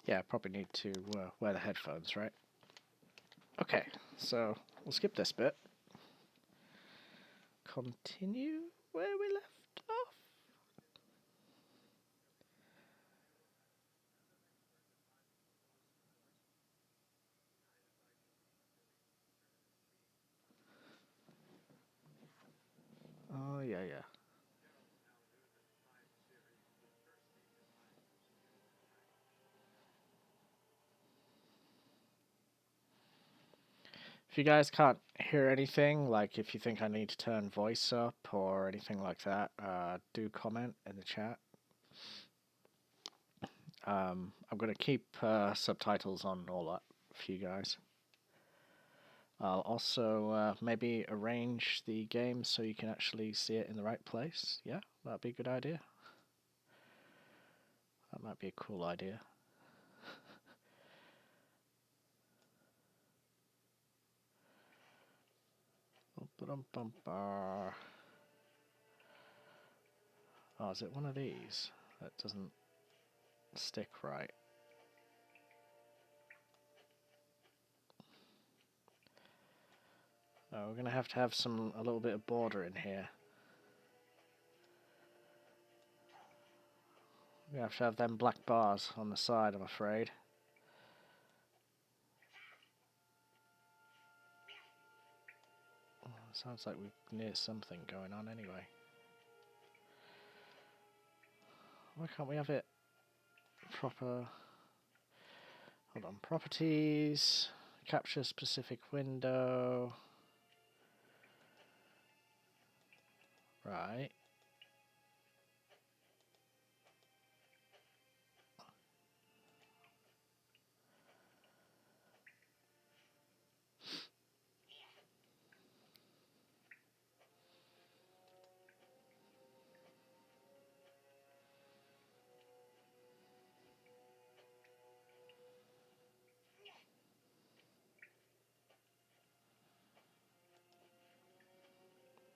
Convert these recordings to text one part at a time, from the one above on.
Yeah, I probably need to wear the headphones, right? Okay, so we'll skip this bit. Continue where we left off. Oh, yeah, yeah. If you guys can't hear anything, like if you think I need to turn voice up or anything like that, do comment in the chat. I'm going to keep subtitles on all that for you guys. I'll also maybe arrange the game so you can actually see it in the right place. Yeah, that'd be a good idea. That might be a cool idea. Oh, is it one of these that doesn't stick right? Oh, we're gonna have to have a little bit of border in here. We have to have them black bars on the side, I'm afraid. Oh, sounds like we're near something going on anyway. Why can't we have it proper? Hold on, properties, capture specific window. Right.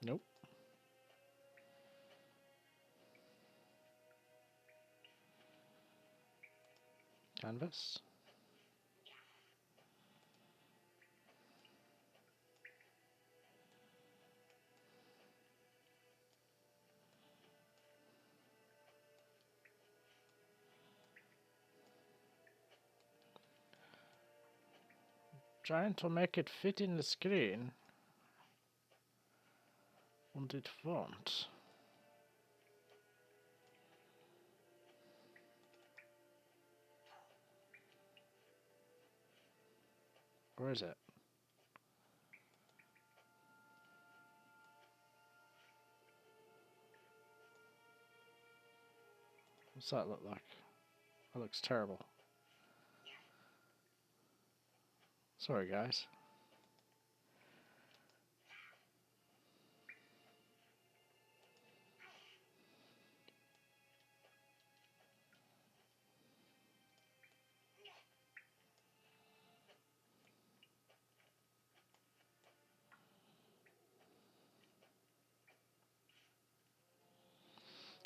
Nope. Canvas. Trying to make it fit in the screen. And it won't. Where is it? What's that look like? That looks terrible. Sorry, guys.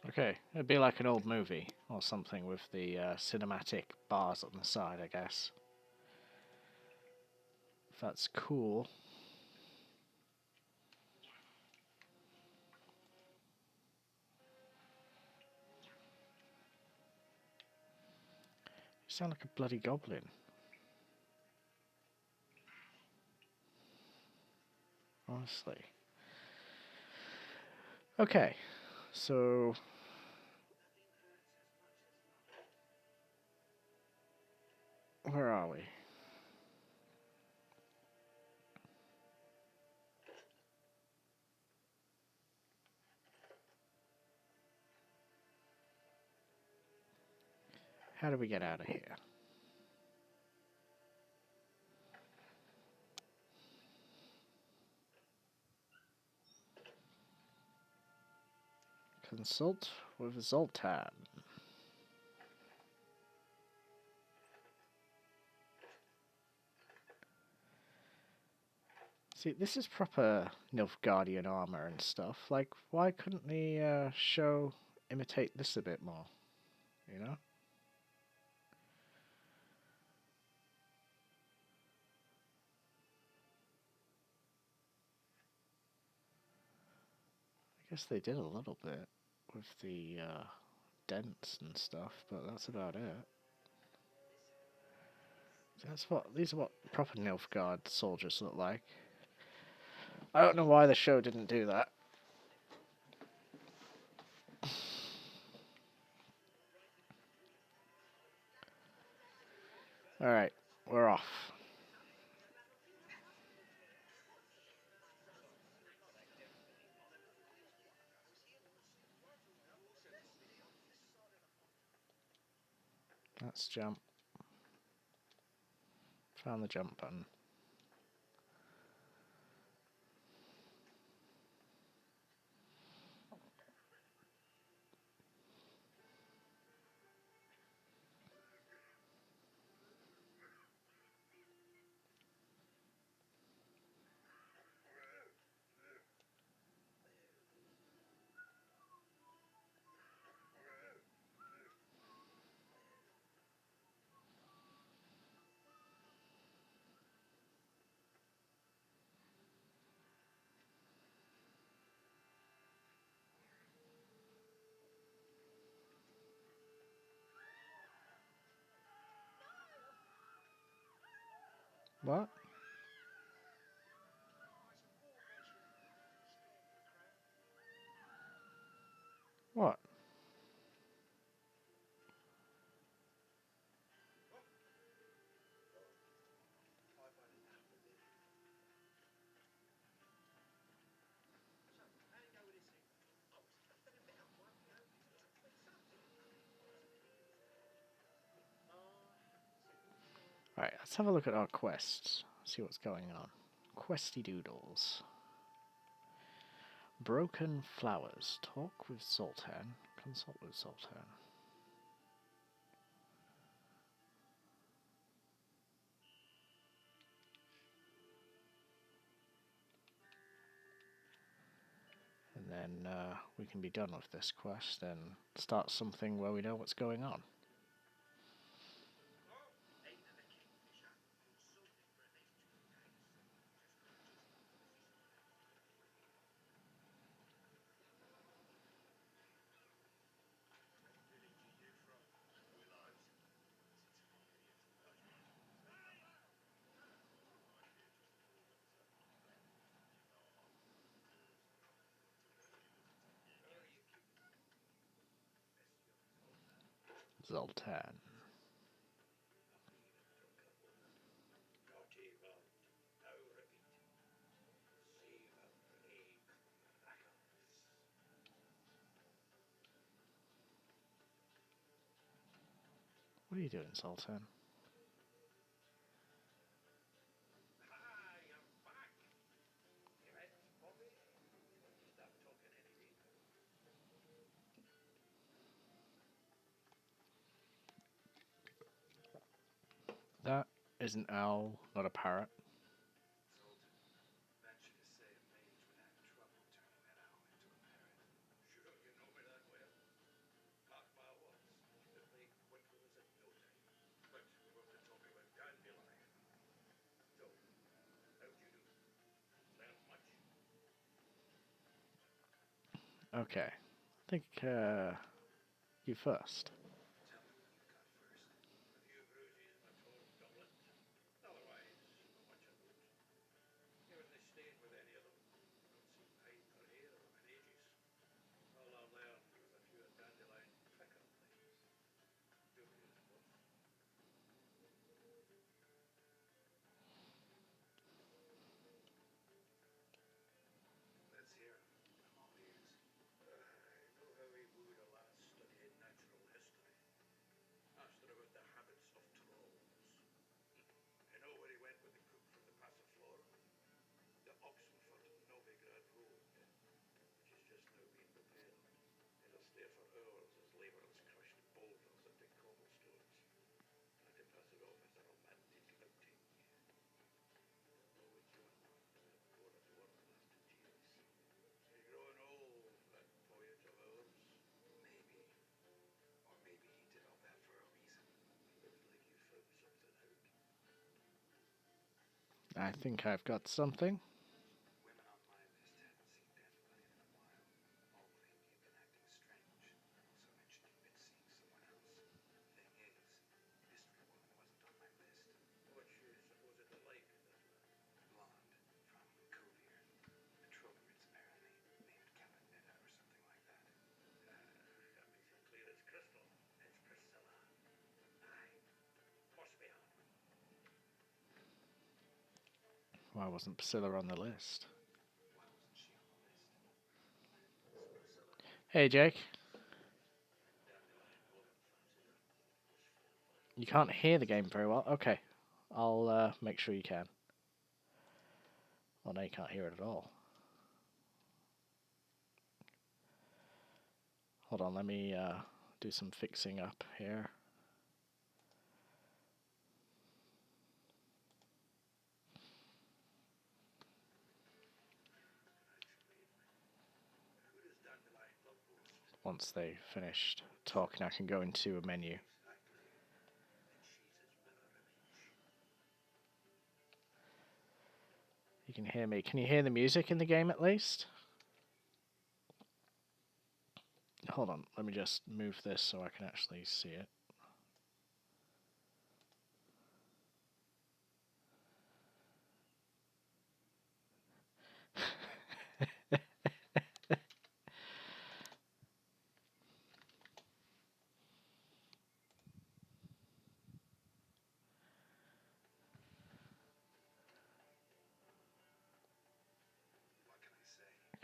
Okay, it'd be like an old movie or something with the cinematic bars on the side, I guess. If that's cool. You sound like a bloody goblin. Honestly. Okay, so where are we? How do we get out of here? Consult with Zoltan. See, this is proper Nilfgaardian armor and stuff. Like, why couldn't the show imitate this a bit more? You know? Guess they did a little bit with the dents and stuff, but that's about it. These are what proper Nilfgaard soldiers look like. I don't know why the show didn't do that. Alright, we're off. Let's jump. Found the jump button. What? What? Alright, let's have a look at our quests. See what's going on. Questy doodles. Broken flowers. Talk with Zoltan. Consult with Zoltan. And then we can be done with this quest and start something where we know what's going on. Zoltan. What are you doing, Zoltan? That is an owl, not a parrot. Okay. I think you first. I think I've got something. Why wasn't Priscilla on the list? Hey, Jake. You can't hear the game very well? Okay. I'll make sure you can. Well, no, you can't hear it at all. Hold on, let me do some fixing up here. Once they finished talking, I can go into a menu. You can hear me. Can you hear the music in the game at least? Hold on, let me just move this so I can actually see it.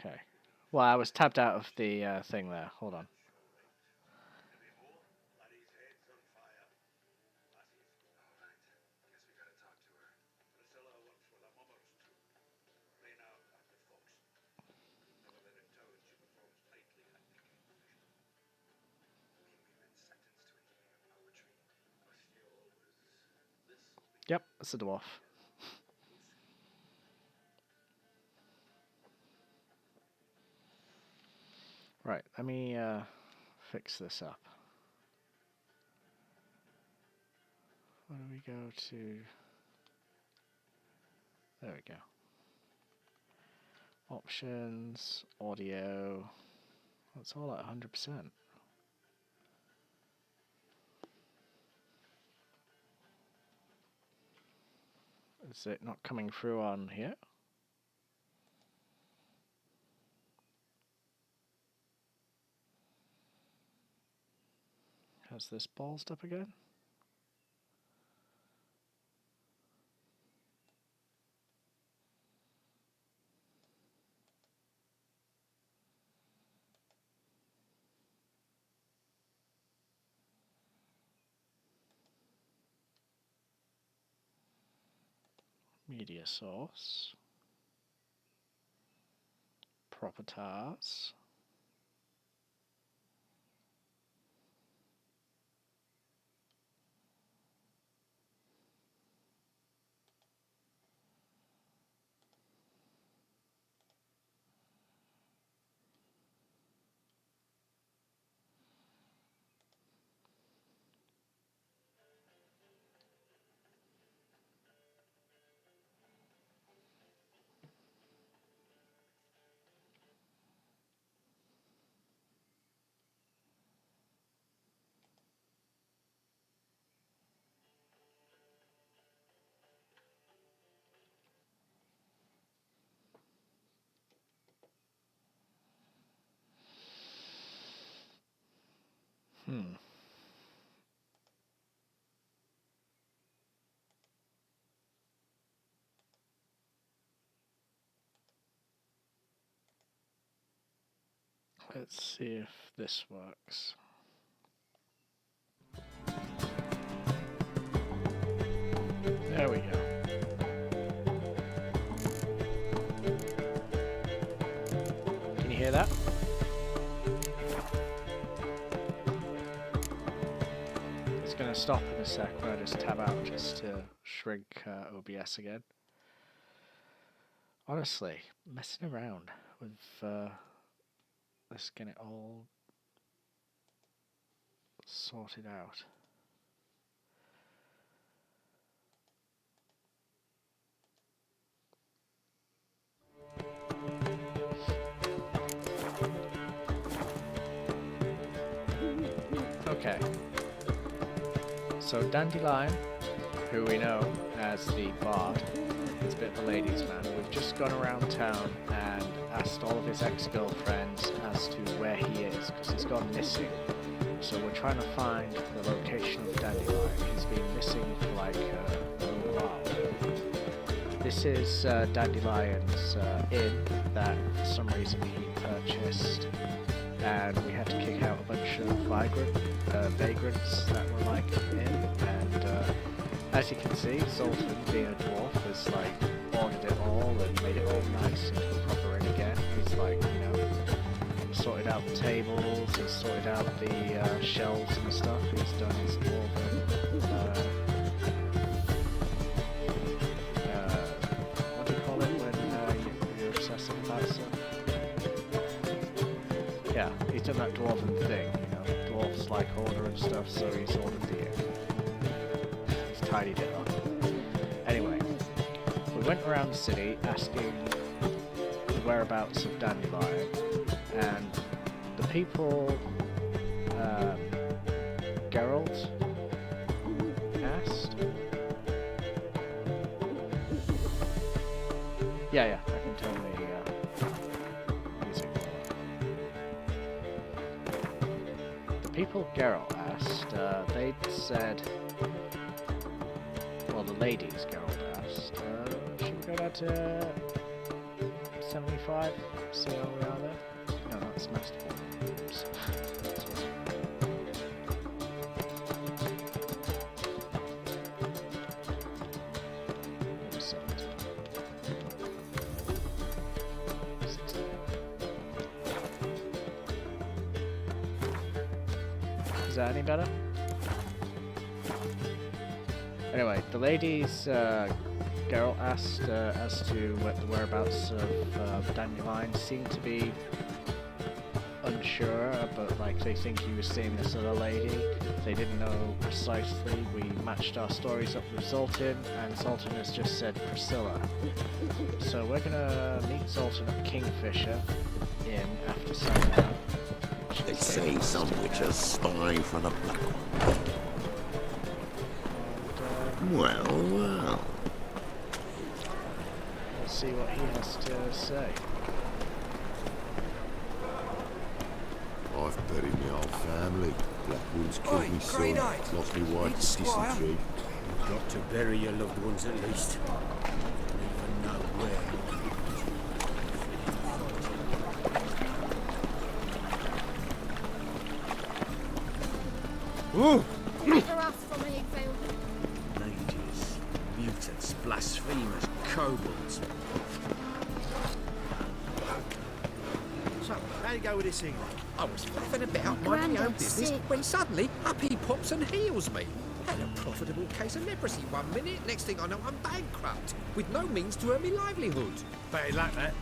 Okay. Well, I was tabbed out of the thing there. Hold on. Yep, it's a dwarf. Right, let me fix this up. Where do we go to? There we go. Options, audio. That's all at 100%. Is it not coming through on here? Has this ballsed up again? Media source. Properties. Let's see if this works. There we go. Can you hear that? It's going to stop in a sec when I just tab out just to shrink OBS again. Honestly, messing around with let's get it all sorted out. Okay. So Dandelion, who we know as the bard, is a bit of a ladies' man. We've just gone around town and asked all of his ex-girlfriends as to where he is, because he's gone missing. So we're trying to find the location of Dandelion. He's been missing for like a little while. This this is Dandelion's inn that for some reason he purchased, and we had to kick out a bunch of vagrants that were like in, and as you can see, Zoltan, being a dwarf, has like ordered it all and made it all nice into a proper inn again. He's like, you know, sorted out the tables, he's sorted out the shelves and stuff, he's done his dwarven what do you call it when you're obsessive about stuff? Yeah, he's done that dwarven thing, you know, dwarves like order and stuff, so he's ordered the inn. He's tidied it up. Anyway, we went around the city asking the whereabouts of Dandelion, and the people Geralt asked. Yeah, I can turn the music on. The people Geralt asked, they said, well, the ladies Geralt asked, should we go down to 75? See how we are there? No, that's Masterful. Oops. Is that any better? Anyway, the ladies Geralt asked as to what the whereabouts of Dandelion seemed to be unsure, but like they think he was seeing this other lady. They didn't know precisely. We matched our stories up with Zoltan, and Zoltan has just said Priscilla. So we're gonna meet Zoltan at Kingfisher Inn after sundown. They say some witches spy for the Black One. Well. Let's see what he has to say. I've buried my whole family. Blackwood's killed me son, lost me wife to dysentery. You've got to bury your loved ones at least. I don't even know where. Ooh! Mages, mutants, blasphemers, kobolds. So, how you go with this evening? I was fluffing a bit up my own business when suddenly up he pops and heals me. Had a profitable case of leprosy one minute, next thing I know I'm bankrupt, with no means to earn me livelihood. Better like that.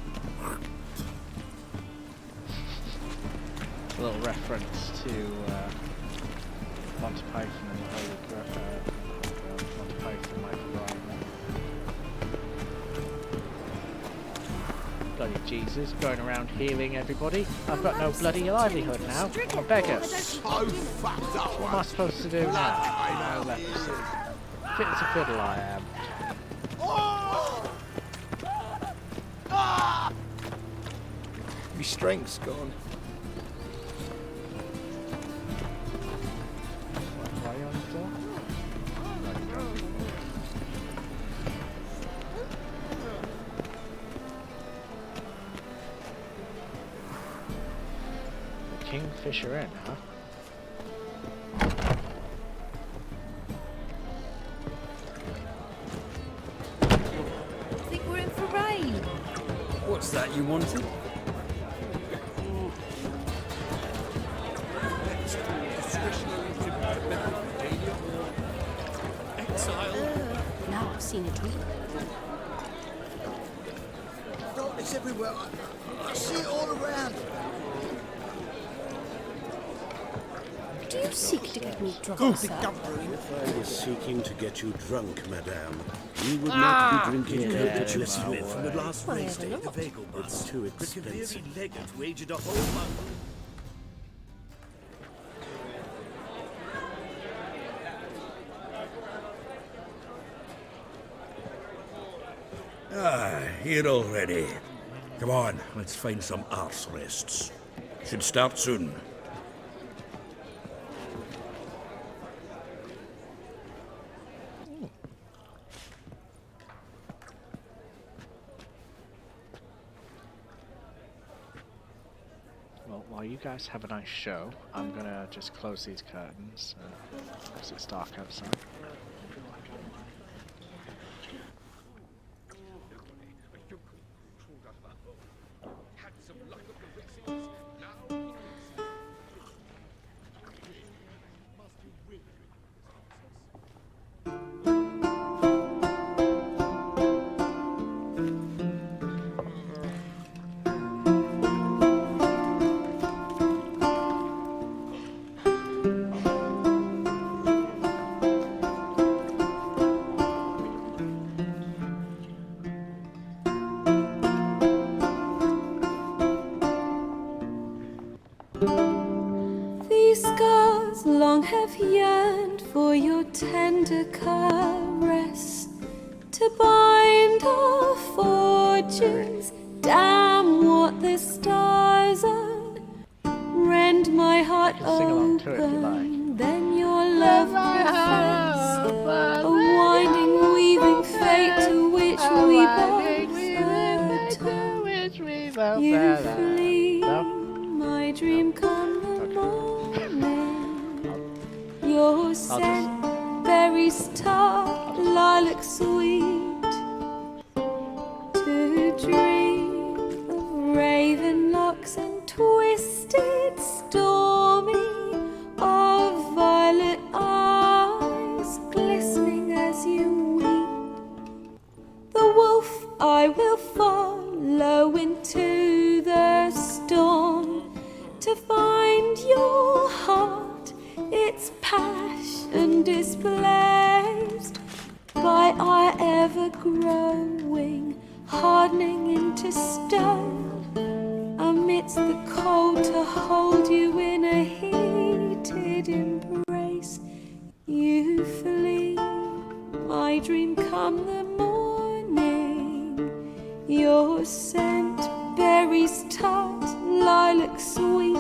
A little reference to Monty Python and the Holy Grail. Monty Python, Michael Ryan. Bloody Jesus, going around healing everybody. I've got no bloody livelihood now. I'm a beggar. So fucked up. What am I supposed to do now? No leprosy. Fit as a fiddle I am. My strength's gone. Why are you on the floor? The Kingfisher Inn, huh? Think we're in for rain. What's that you wanted? Now I've seen it all. Darkness everywhere. I see it all around. Do you seek to get me drunk, sir? Big dumper in the I was seeking to get you drunk, madame. You would not be drinking copious milk. From the last race day, Whatever. the Vagel bus. It's too The expensive. Kaviri legate wagered a whole month. Here already. Come on, let's find some arse rests. Should start soon. you guys have a nice show. I'm gonna just close these curtains because it's dark outside. These scars long have yearned for your tender caress, to bind our fortunes. Damn what the stars are. Rend my heart Sing along to it if you like. open, then your love profess. A winding, weaving fate to which we both attach. You flee, my dream come the morning. Your scent, berries tart, lilac sweet. To dream of raven locks and twisted, stormy, of violet eyes glistening as you weep. The wolf I will follow into the storm, to find your heart, its passion displaced by our ever-growing, hardening into stone, amidst the cold to hold you in a heated embrace. You flee, my dream come the morning, your scent, berries tart, lilac sweet.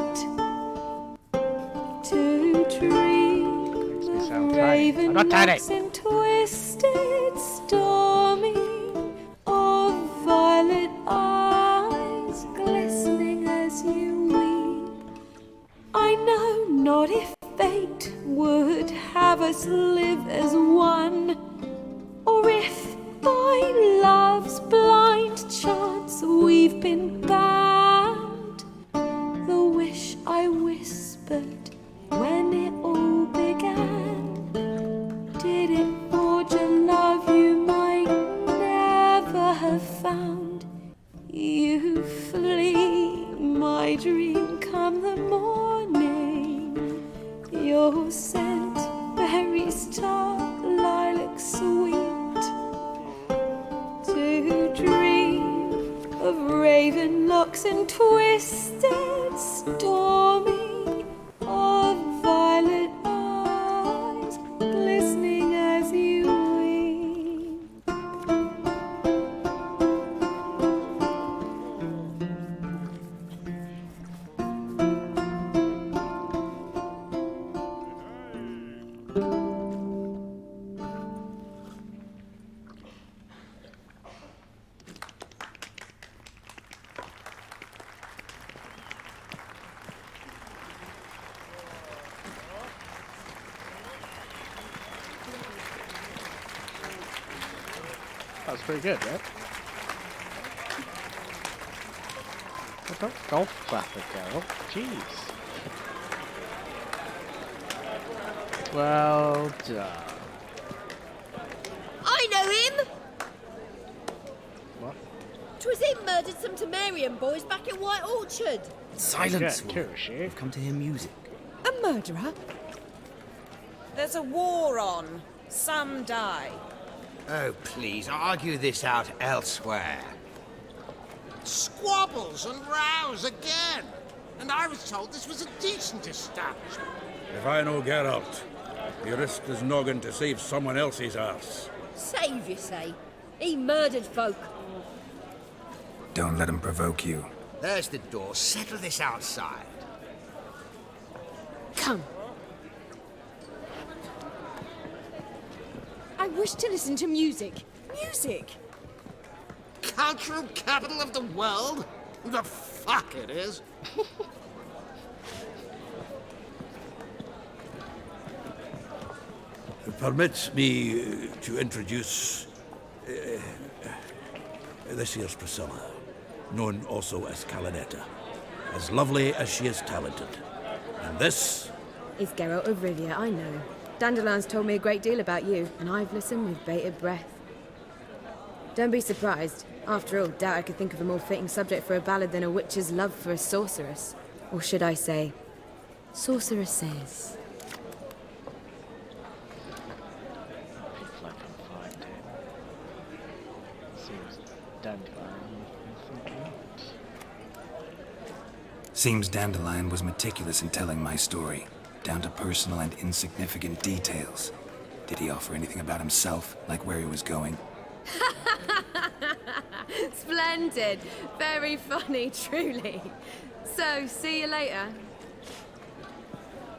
To dream of raven locks and twisted, stormy, of violet eyes glistening as you weep. I know not if fate would have us live as one, or if by love's blind chance we've been bound. The wish I whispered when it all began, did it forge a love you might never have found? You flee, my dream come the morning, your scent, berries tart, lilac sweet. To dream of raven locks and twisted, stormy, of violet eyes glistening as you weep. That was pretty good, right? Well, don't golf clap it, girl. Jeez. Well done. I know him! What? 'Twas him murdered some Temerian boys back in White Orchard. Silence, Good, too, is she? I've come to hear music. A murderer? There's a war on. Some die. Oh, please, argue this out elsewhere. Squabbles and rows again. And I was told this was a decent establishment. If I know Geralt, he risked his noggin to save someone else's ass. Save, you say? He murdered folk. Don't let him provoke you. There's the door. Settle this outside. Come. I wish to listen to music. Music! Cultural capital of the world? The fuck it is. Permit me to introduce this here's Priscilla, known also as Calinetta. As lovely as she is talented. And this... It's Geralt of Rivia, I know. Dandelion's told me a great deal about you, and I've listened with bated breath. Don't be surprised. After all, doubt I could think of a more fitting subject for a ballad than a witch's love for a sorceress. Or should I say, sorceresses. If I can find it. Seems Dandelion. Seems Dandelion was meticulous in telling my story, down to personal and insignificant details. Did he offer anything about himself, like where he was going? Splendid. Very funny, truly. So, see you later.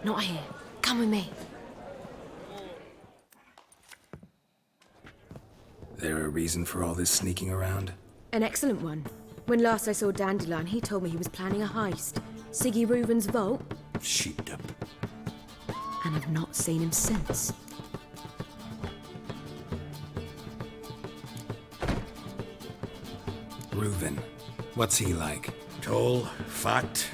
Not here. Come with me. There a reason for all this sneaking around? An excellent one. When last I saw Dandelion, he told me he was planning a heist. Siggy Reuven's vault. Sheepdom. And I've not seen him since. Reuven. What's he like? Tall, fat,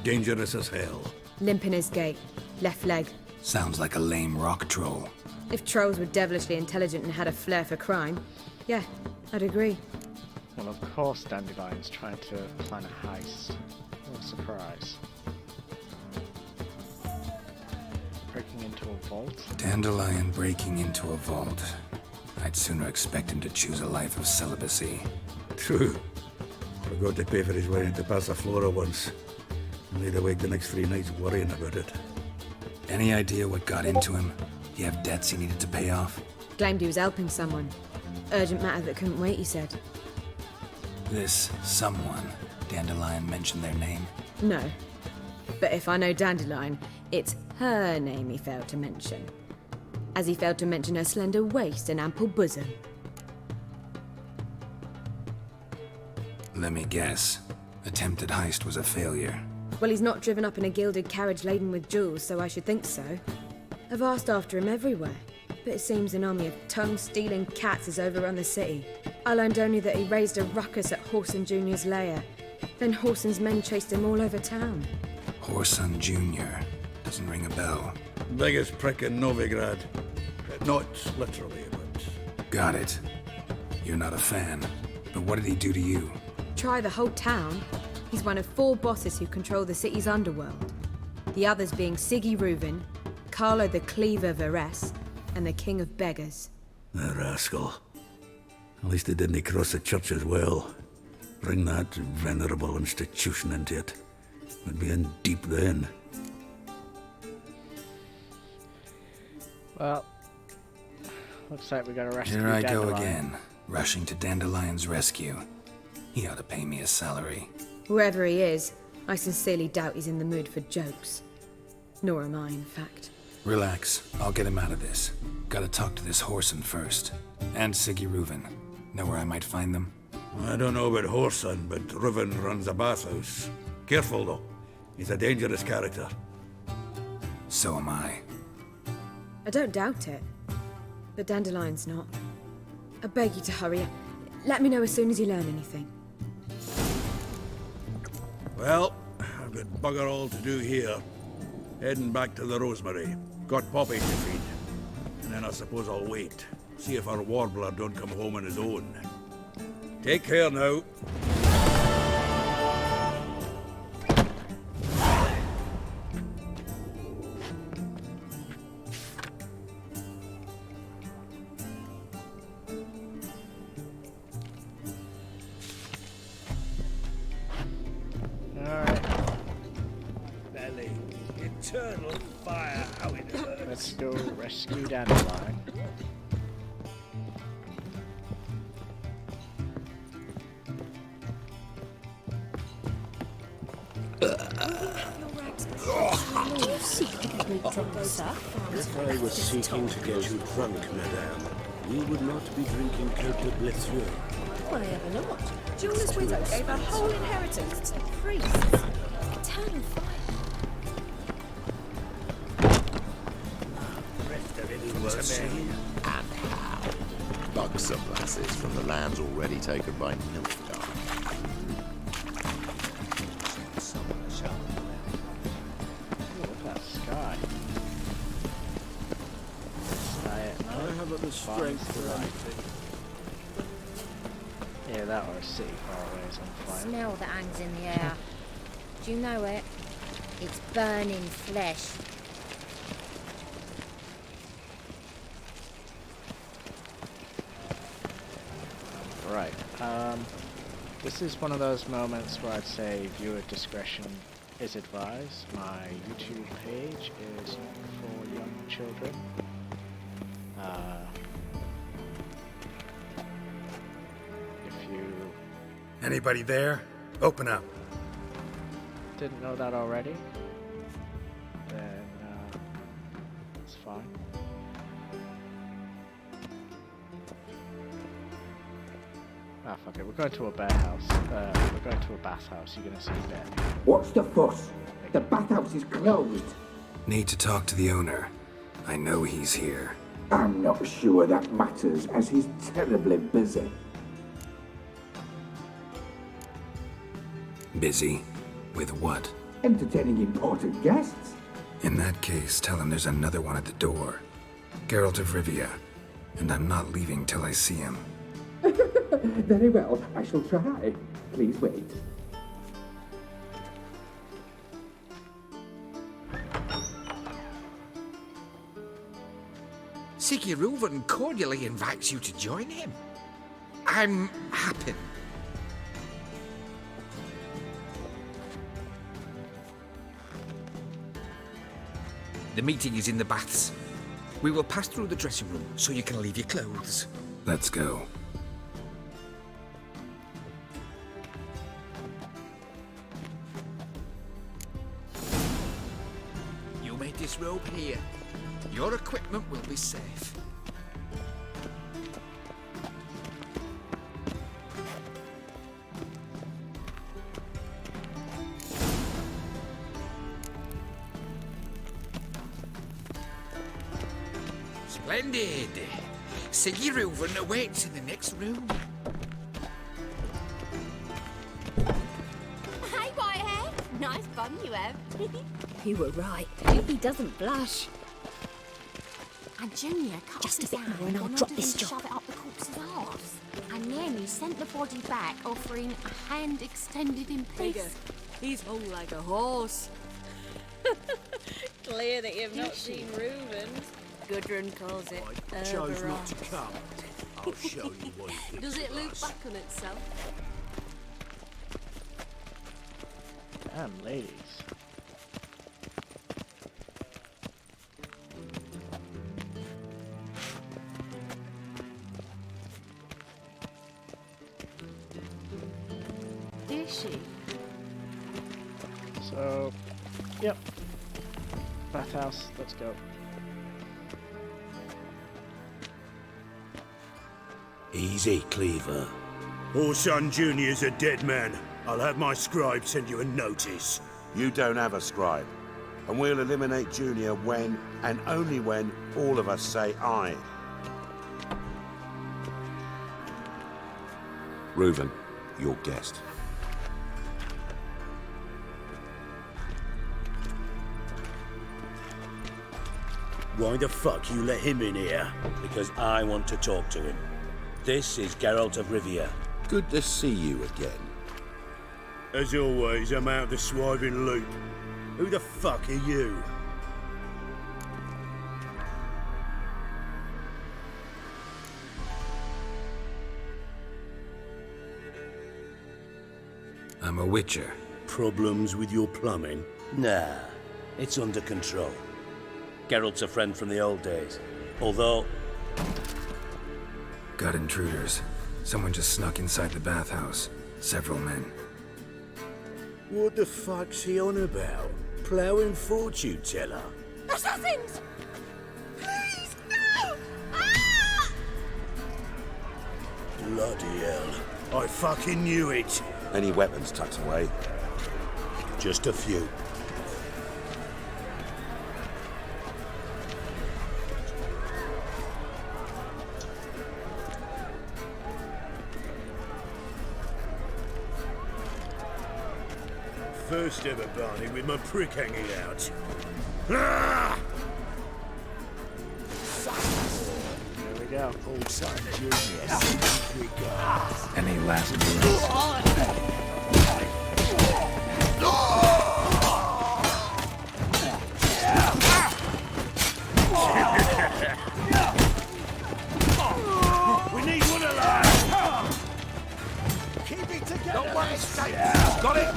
dangerous as hell. Limp in his gait. Left leg. Sounds like a lame rock troll. If trolls were devilishly intelligent and had a flair for crime, yeah, I'd agree. Well, of course Dandelion's trying to plan a heist. What a surprise. Breaking into a vault? Dandelion breaking into a vault. I'd sooner expect him to choose a life of celibacy. True. Forgot to pay for his way into Passiflora once. Laid awake the next 3 nights worrying about it. Any idea what got into him? He have debts he needed to pay off? Claimed he was helping someone. Urgent matter that couldn't wait, he said. This someone, Dandelion mentioned their name? No. But if I know Dandelion, it's her name he failed to mention. As he failed to mention her slender waist and ample bosom. Let me guess. Attempted heist was a failure. Well, he's not driven up in a gilded carriage laden with jewels, so I should think so. I've asked after him everywhere, but it seems an army of tongue-stealing cats has overrun the city. I learned only that he raised a ruckus at Whoreson Jr.'s lair. Then Whoreson's men chased him all over town. Whoreson Jr. Doesn't ring a bell. Biggest prick in Novigrad. Not literally, but... Got it. You're not a fan. But what did he do to you? Try the whole town. He's one of 4 bosses who control the city's underworld. The others being Siggy Reuven, Carlo the Cleaver Varese, and the King of Beggars. The rascal. At least he didn't cross the church as well. Bring that venerable institution into it. We'd be in deep then. Well, looks like we gotta rescue Here I go Dandelion. again, rushing to Dandelion's rescue. He ought to pay me a salary. Whoever he is, I sincerely doubt he's in the mood for jokes. Nor am I, in fact. Relax, I'll get him out of this. Gotta talk to this Whoreson first. And Siggy Reuven. Know where I might find them? I don't know about Whoreson, but Reuven runs a bathhouse. Careful, though. He's a dangerous character. So am I. I don't doubt it. But Dandelion's not. I beg you to hurry. Let me know as soon as you learn anything. Well, I've got bugger all to do here. Heading back to the Rosemary. Got Poppy to feed. And then I suppose I'll wait. See if our warbler don't come home on his own. Take care now. Alright, Eternal fire, how it hurts. let's go rescue Dandelion. If I was seeking to get you drunk, madame, we would not be drinking Cote de Blessieux. Why ever not? Julia's widow gave her whole inheritance to priests. Eternal fire. mercy. And how? Buxom lasses from the lands already taken by Nilfgaard. Look at that sky. Sky at night. I haven't the strength for anything. Yeah, that or a city far away is on fire. Smell that hangs in the air. Do you know it? It's burning flesh. Right. This is one of those moments where I'd say viewer discretion is advised. My YouTube page is not for young children. If you Anybody there? Open up. didn't know that already, then it's fine. Ah, fuck it. We're going to a bathhouse. We're going to a bathhouse. You're gonna see Ben. What's the fuss? The bathhouse is closed. Need to talk to the owner. I know he's here. I'm not sure that matters, as he's terribly busy. Busy? With what? Entertaining important guests. In that case, tell him there's another one at the door. Geralt of Rivia. And I'm not leaving till I see him. Very well, I shall try. Please wait. Siggy Reuven cordially invites you to join him. I'm happy. The meeting is in the baths. We will pass through the dressing room so you can leave your clothes. Let's go. You may disrobe here. Your equipment will be safe. Splendid! Siggy Reuven awaits in the next room. Hey, Whitehead. Nice bum you have. You were right. He doesn't blush. And Junior cut Just off a his bit more hand and I'll and drop ordered this him to job. shove it up the corpse's arse. And then he sent the body back, offering a hand extended in peace. He's hung like a horse. Clear that you've not seen Reuven. Gudrun calls it I chose not to Herberos. come. I'll show you what it thinks Does it of loop us. back on itself? Damn, ladies. Is she? So, yep. Bathhouse, let's go. Easy, Cleaver. Orson Jr.'s a dead man. I'll have my scribe send you a notice. You don't have a scribe. And we'll eliminate Junior when, and only when, all of us say aye. Reuven, your guest. Why the fuck you let him in here? Because I want to talk to him. This is Geralt of Rivia. Good to see you again. As always, I'm out the swiving loop. Who the fuck are you? I'm a witcher. Problems with your plumbing? Nah, it's under control. Geralt's a friend from the old days. Although... Got intruders. Someone just snuck inside the bathhouse. Several men. What the fuck's he on about? Ploughing fortune teller? Assassins! Please, no! Ah! Bloody hell. I fucking knew it. Any weapons tucked away? Just a few. first ever, Barney, with my prick hanging out. Ah! There we go. Any last words? We need one alive! Keep it together! Don't worry, State! Got it?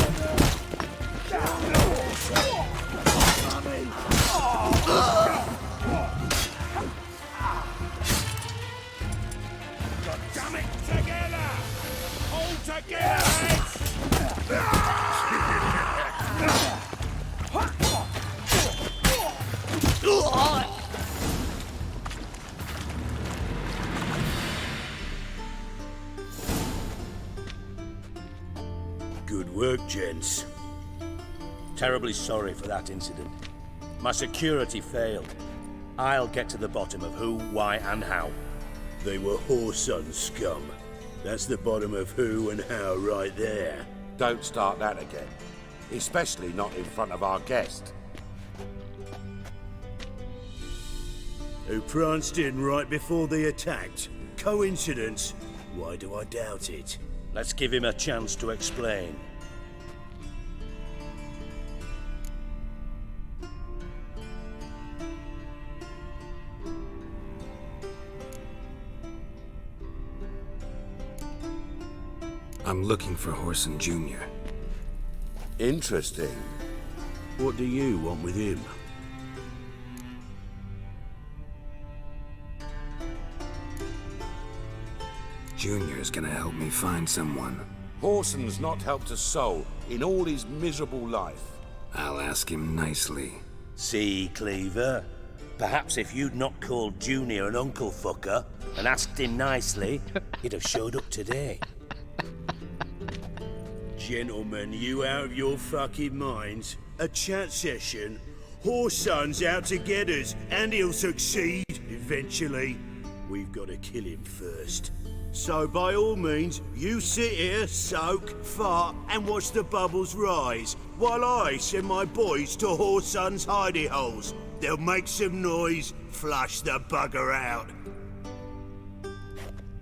God damn it! Together! Hold together, Good work, gents. Terribly sorry for that incident. My security failed. I'll get to the bottom of who, why, and how. They were whoreson scum. That's the bottom of who and how right there. Don't start that again. Especially not in front of our guest. Who pranced in right before they attacked. Coincidence? Why do I doubt it? Let's give him a chance to explain. I'm looking for Whoreson Jr. Interesting. What do you want with him? Junior's gonna help me find someone. Whoreson's not helped a soul in all his miserable life. I'll ask him nicely. See, Cleaver? Perhaps if you'd not called Junior an uncle fucker and asked him nicely, he'd have showed up today. Gentlemen, you out of your fucking minds? A chat session? Whoreson's out to get us, and he'll succeed eventually. We've got to kill him first. So by all means, you sit here, soak, fart, and watch the bubbles rise, while I send my boys to Whoreson's hidey holes. They'll make some noise, flush the bugger out.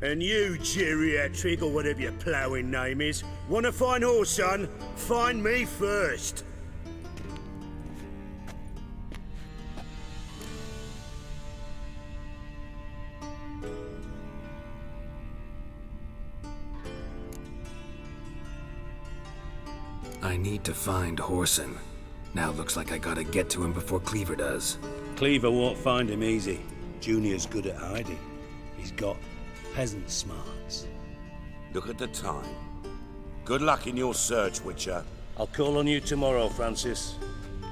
And you, geriatric, or whatever your ploughing name is, wanna find Whoreson? Find me first. I need to find Whoreson. Now looks like I gotta get to him before Cleaver does. Cleaver won't find him easy. Junior's good at hiding. He's got peasant smarts. Look at the time. Good luck in your search, Witcher. I'll call on you tomorrow, Francis.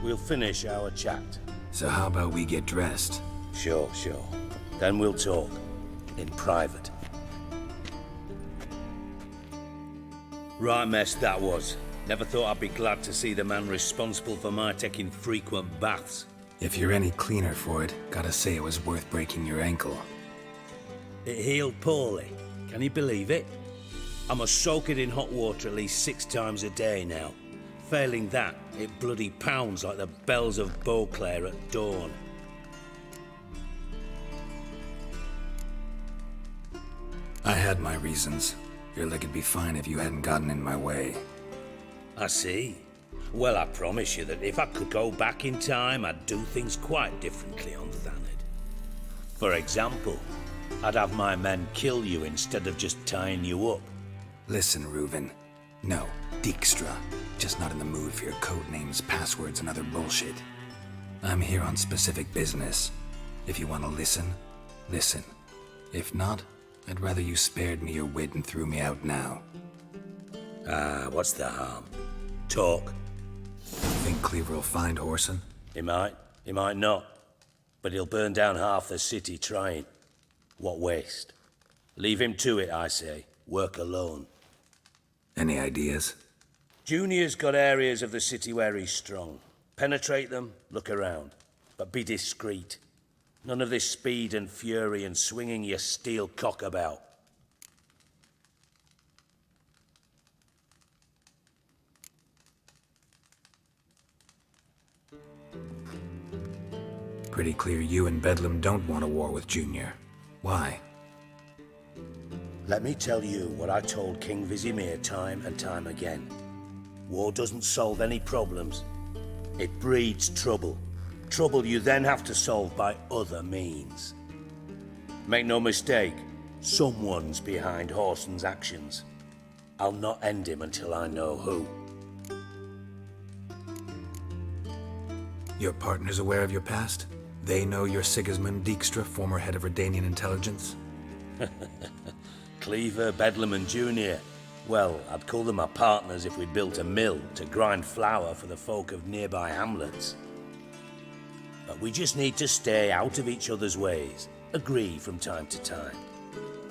We'll finish our chat. So how about we get dressed? Sure. Then we'll talk. In private. Right mess that was. Never thought I'd be glad to see the man responsible for my taking frequent baths. If you're any cleaner for it, gotta say it was worth breaking your ankle. It healed poorly. Can you believe it? I must soak it in hot water at least 6 times a day now. Failing that, it bloody pounds like the bells of Beauclair at dawn. I had my reasons. Your leg would be fine if you hadn't gotten in my way. I see. Well, I promise you that if I could go back in time, I'd do things quite differently on Thanedd. For example, I'd have my men kill you instead of just tying you up. Listen, Reuven. No, Dijkstra. Just not in the mood for your code names, passwords, and other bullshit. I'm here on specific business. If you want to listen, listen. If not, I'd rather you spared me your wit and threw me out now. What's the harm? Talk. Think Cleaver will find Whoreson? He might not. But he'll burn down half the city trying. What waste. Leave him to it, I say. Work alone. Any ideas? Junior's got areas of the city where he's strong. Penetrate them, look around. But be discreet. None of this speed and fury and swinging your steel cock about. Pretty clear you and Bedlam don't want a war with Junior. Why? Let me tell you what I told King Vizimir time and time again. War doesn't solve any problems. It breeds trouble. Trouble you then have to solve by other means. Make no mistake, someone's behind Horson's actions. I'll not end him until I know who. Your partner's aware of your past? They know you're Sigismund Dijkstra, former head of Redanian intelligence? Cleaver, Bedlam and Junior. Well, I'd call them my partners if we'd built a mill to grind flour for the folk of nearby hamlets. But we just need to stay out of each other's ways, agree from time to time.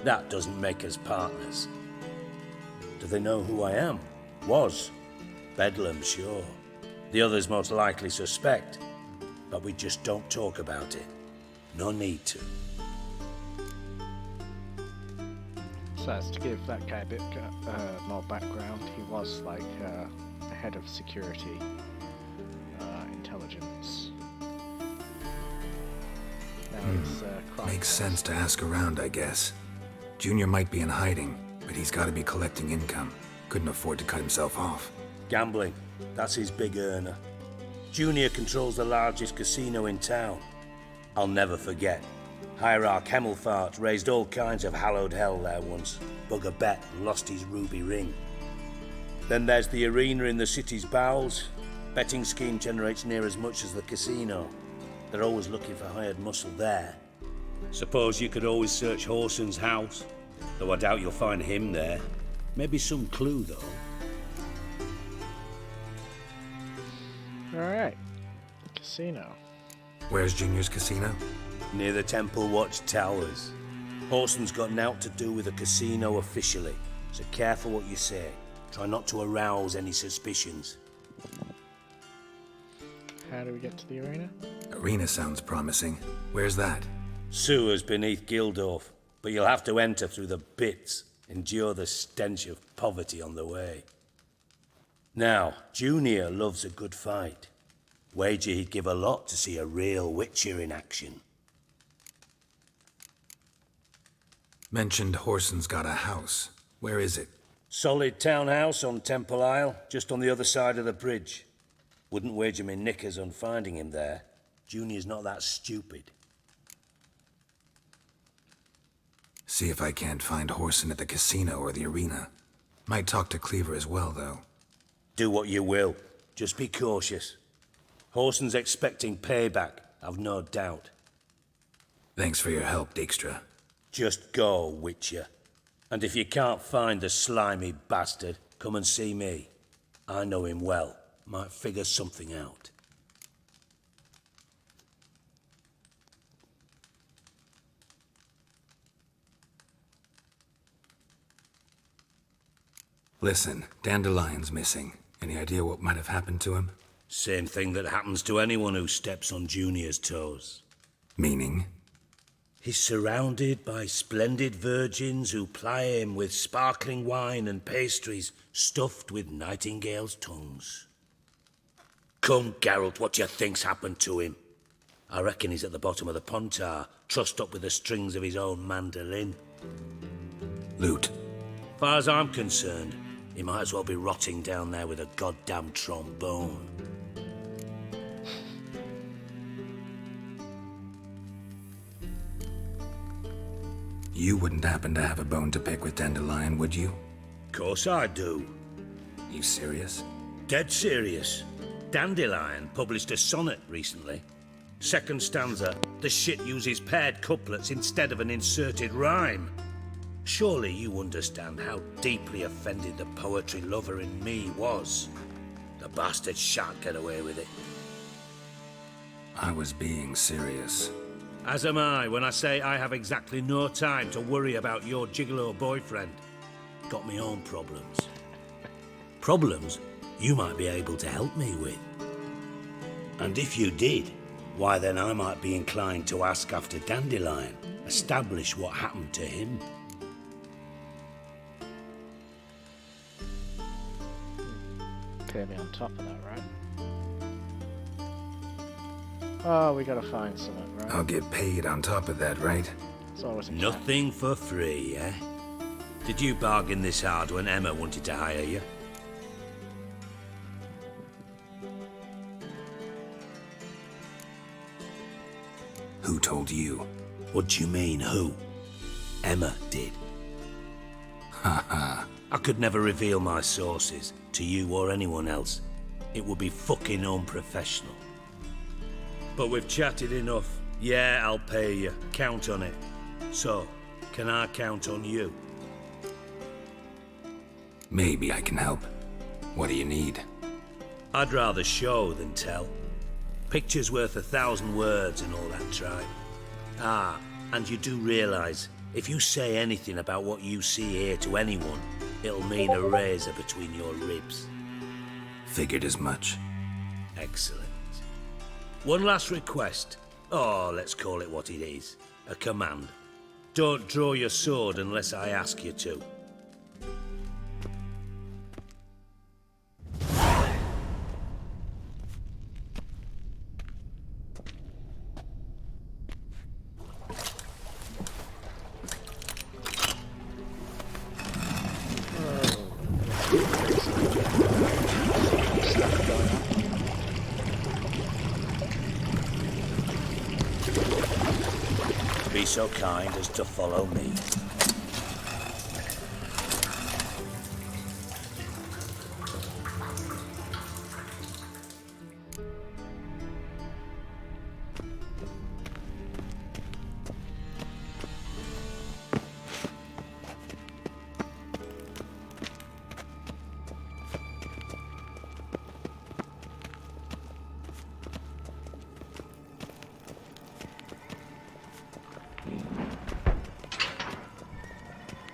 That doesn't make us partners. Do they know who I am? Was. Bedlam, sure. The others most likely suspect. But we just don't talk about it. No need to. So as to give that guy a bit more background, he was like the head of security intelligence. Now he's crime Makes boss. sense to ask around, I guess. Junior might be in hiding, but he's got to be collecting income. Couldn't afford to cut himself off. Gambling. That's his big earner. Junior controls the largest casino in town. I'll never forget. Hierarch Hemmelfart raised all kinds of hallowed hell there once. Bugger bet and lost his ruby ring. Then there's the arena in the city's bowels. Betting scheme generates near as much as the casino. They're always looking for hired muscle there. Suppose you could always search Horson's house, though I doubt you'll find him there. Maybe some clue, though. Alright. Casino. Where's Junior's casino? Near the Temple Watch Towers. Horson's got nought to do with the casino officially, so careful what you say. Try not to arouse any suspicions. How do we get to the arena? Arena sounds promising. Where's that? Sewers beneath Gildorf, but you'll have to enter through the bits, endure the stench of poverty on the way. Now, Junior loves a good fight. Wager he'd give a lot to see a real Witcher in action. Mentioned Horson's got a house. Where is it? Solid townhouse on Temple Isle, just on the other side of the bridge. Wouldn't wager me knickers on finding him there. Junior's not that stupid. See if I can't find Horson at the casino or the arena. Might talk to Cleaver as well, though. Do what you will. Just be cautious. Horson's expecting payback, I've no doubt. Thanks for your help, Dijkstra. Just go, Witcher. And if you can't find the slimy bastard, come and see me. I know him well. Might figure something out. Listen, Dandelion's missing. Any idea what might have happened to him? Same thing that happens to anyone who steps on Junior's toes. Meaning? He's surrounded by splendid virgins who ply him with sparkling wine and pastries stuffed with nightingales' tongues. Come, Geralt, what do you think's happened to him? I reckon he's at the bottom of the Pontar, trussed up with the strings of his own mandolin. Loot. Far as I'm concerned, he might as well be rotting down there with a goddamn trombone. You wouldn't happen to have a bone to pick with Dandelion, would you? Course I do. You serious? Dead serious. Dandelion published a sonnet recently. Second stanza, the shit uses paired couplets instead of an inserted rhyme. Surely you understand how deeply offended the poetry lover in me was. The bastard shan't get away with it. I was being serious. As am I when I say I have exactly no time to worry about your gigolo boyfriend. Got me own problems. Problems you might be able to help me with. And if you did, why then I might be inclined to ask after Dandelion, establish what happened to him. Pay me on top of that, right? Oh, we gotta find something, right? I'll get paid on top of that, right? It's always a Nothing for free, eh? Did you bargain this hard when Emma wanted to hire you? Who told you? What do you mean, who? Emma did. Haha. I could never reveal my sources to you or anyone else. It would be fucking unprofessional. But we've chatted enough. Yeah, I'll pay you. Count on it. So, can I count on you? Maybe I can help. What do you need? I'd rather show than tell. Picture's worth 1,000 words and all that tribe. Ah, and you do realise, if you say anything about what you see here to anyone, it'll mean a razor between your ribs. Figured as much. Excellent. One last request. Oh, let's call it what it is. A command. Don't draw your sword unless I ask you to. Be so kind as to follow me.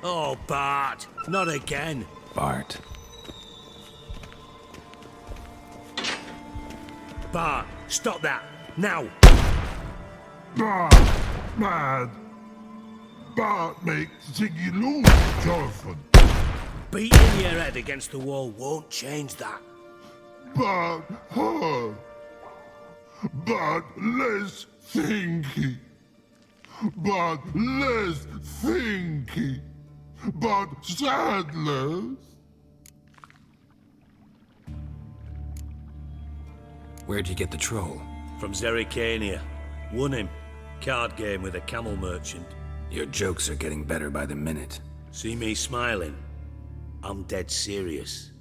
Oh, Bart, not again. Bart. Bart, stop that, now. Bart, mad. Bart make Ziggy lose, Jonathan. Beating your head against the wall won't change that. Bart, her. Bart, less thinky. Bart, less thinky. But sadless. Where'd you get the troll? From Zerrikania. Won him. Card game with a camel merchant. Your jokes are getting better by the minute. See me smiling? I'm dead serious.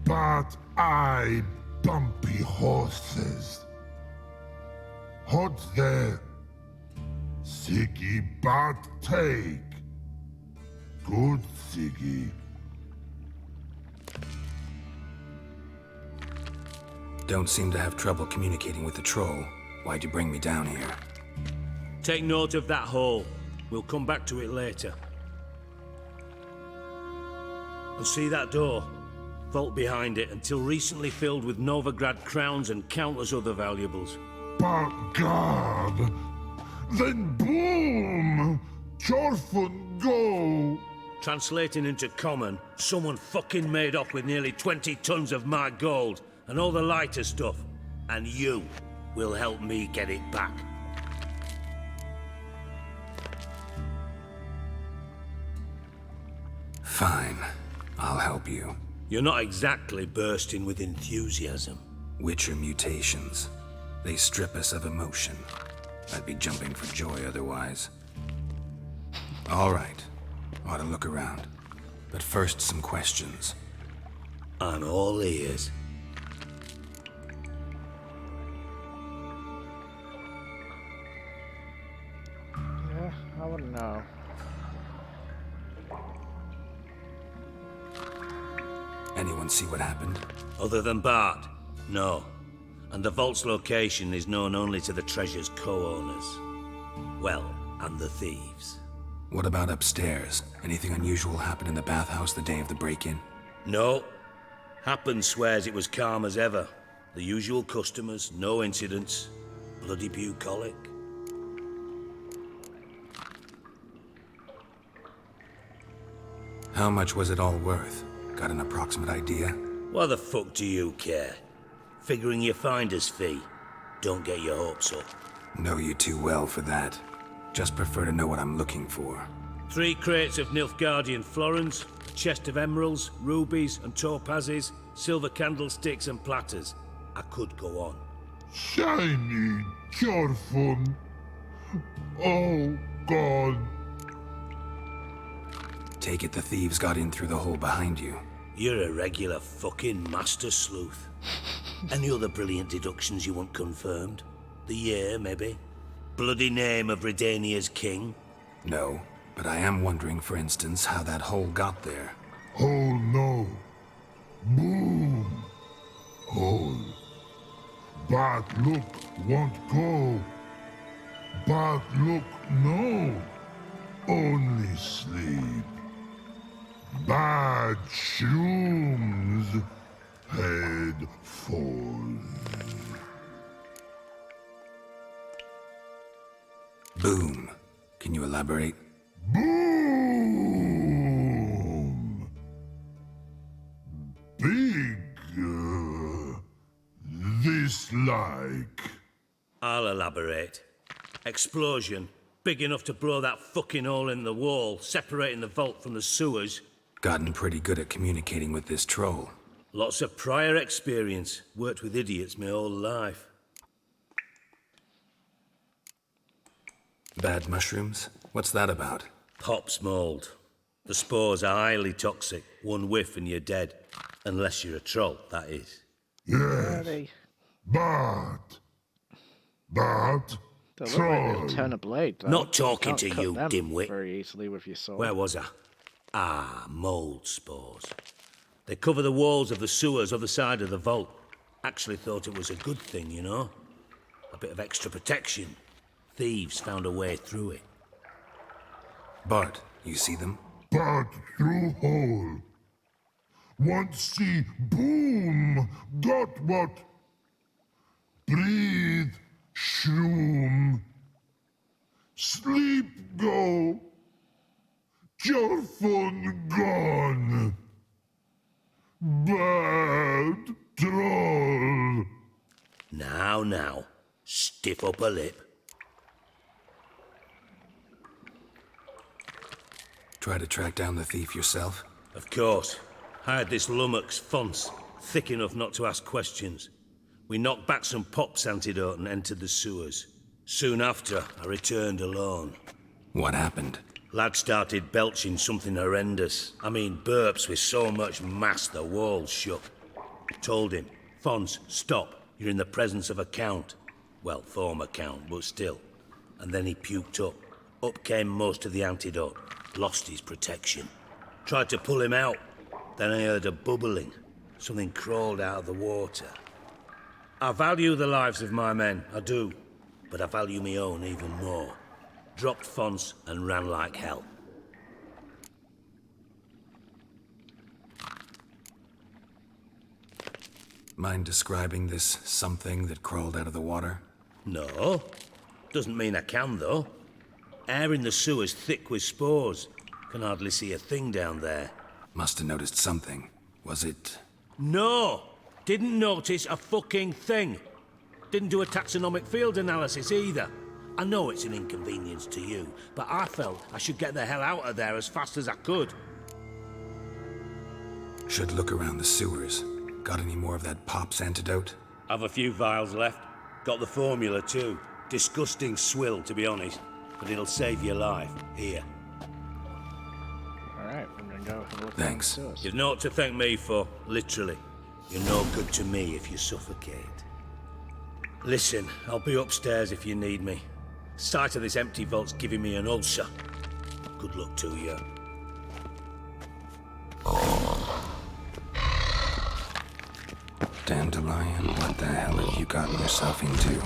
But I bumpy horses. Hot there. Siggy but take. Good, Siggy. Don't seem to have trouble communicating with the troll. Why'd you bring me down here? Take note of that hole. We'll come back to it later. And see that door? Vault behind it, until recently filled with Novigrad crowns and countless other valuables. But God! Then boom! Chorfun go! Translating into common, someone fucking made off with nearly 20 tons of my gold and all the lighter stuff. And you will help me get it back. Fine. I'll help you. You're not exactly bursting with enthusiasm. Witcher mutations. They strip us of emotion. I'd be jumping for joy otherwise. All right. Ought to look around. But first, some questions. I'm all ears. Yeah, I wouldn't know. Anyone see what happened? Other than Bart? No. And the vault's location is known only to the treasure's co-owners. Well, and the thieves. What about upstairs? Anything unusual happen in the bathhouse the day of the break-in? No. Happen swears it was calm as ever. The usual customers, no incidents. Bloody bucolic. How much was it all worth? Got an approximate idea? Why the fuck do you care? Figuring your finder's fee. don't get your hopes up. Know you too well for that. Just prefer to know what I'm looking for. 3 crates of Nilfgaardian florins, a chest of emeralds, rubies and topazes, silver candlesticks and platters. I could go on. Shiny Jorfun. Oh, God. Take it the thieves got in through the hole behind you. You're a regular fucking master sleuth. Any other brilliant deductions you want confirmed? The year, maybe? Bloody name of Redania's king? No, but I am wondering, for instance, how that hole got there. Hole no. Boom. Hole. Bad look won't go. Bad look no. Only sleep. Bad shrooms. Head falls. Boom. Can you elaborate? Boom! Big. This like. I'll elaborate. Explosion. Big enough to blow that fucking hole in the wall, separating the vault from the sewers. Gotten pretty good at communicating with this troll. Lots of prior experience. Worked with idiots my whole life. Bad mushrooms? What's that about? Pops mold. The spores are highly toxic. One whiff and you're dead. Unless you're a troll, that is. Yes. Bad. Bad. They look like they'll turn a blade, though. Not talking Can't to cut you, them dimwit. very easily with your sword. Where was I? Ah, mold spores. They cover the walls of the sewers other side of the vault. Actually thought it was a good thing, you know? A bit of extra protection. Thieves found a way through it. Bart, you see them? Bad through hole. Want see boom. Got what? Breathe. Shroom. Sleep go. Your phone gone. Bad troll. Now. Stiff upper lip. Try to track down the thief yourself? Of course. Hired this lummox, Fons, thick enough not to ask questions. We knocked back some Pop's antidote and entered the sewers. Soon after, I returned alone. What happened? Lad started belching something horrendous. I mean, burps with so much mass the walls shook. Told him, Fons, stop. You're in the presence of a count. Well, former count, but still. And then he puked up. Up came most of the antidote. Lost his protection. Tried to pull him out. Then I heard a bubbling. Something crawled out of the water. I value the lives of my men, I do. But I value my own even more. Dropped Fons and ran like hell. Mind describing this something that crawled out of the water? No. Doesn't mean I can, though. Air in the sewer's thick with spores. Can hardly see a thing down there. Must have noticed something. Was it... No! Didn't notice a fucking thing. Didn't do a taxonomic field analysis either. I know it's an inconvenience to you, but I felt I should get the hell out of there as fast as I could. Should look around the sewers. Got any more of that Pop's antidote? Have a few vials left. Got the formula too. Disgusting swill, to be honest. But it'll save your life. Here. Alright, we're gonna go have a look. Thanks. You've naught to thank me for, literally. You're no good to me if you suffocate. Listen, I'll be upstairs if you need me. Sight of this empty vault's giving me an ulcer. Good luck to you. Dandelion, what the hell have you gotten yourself into?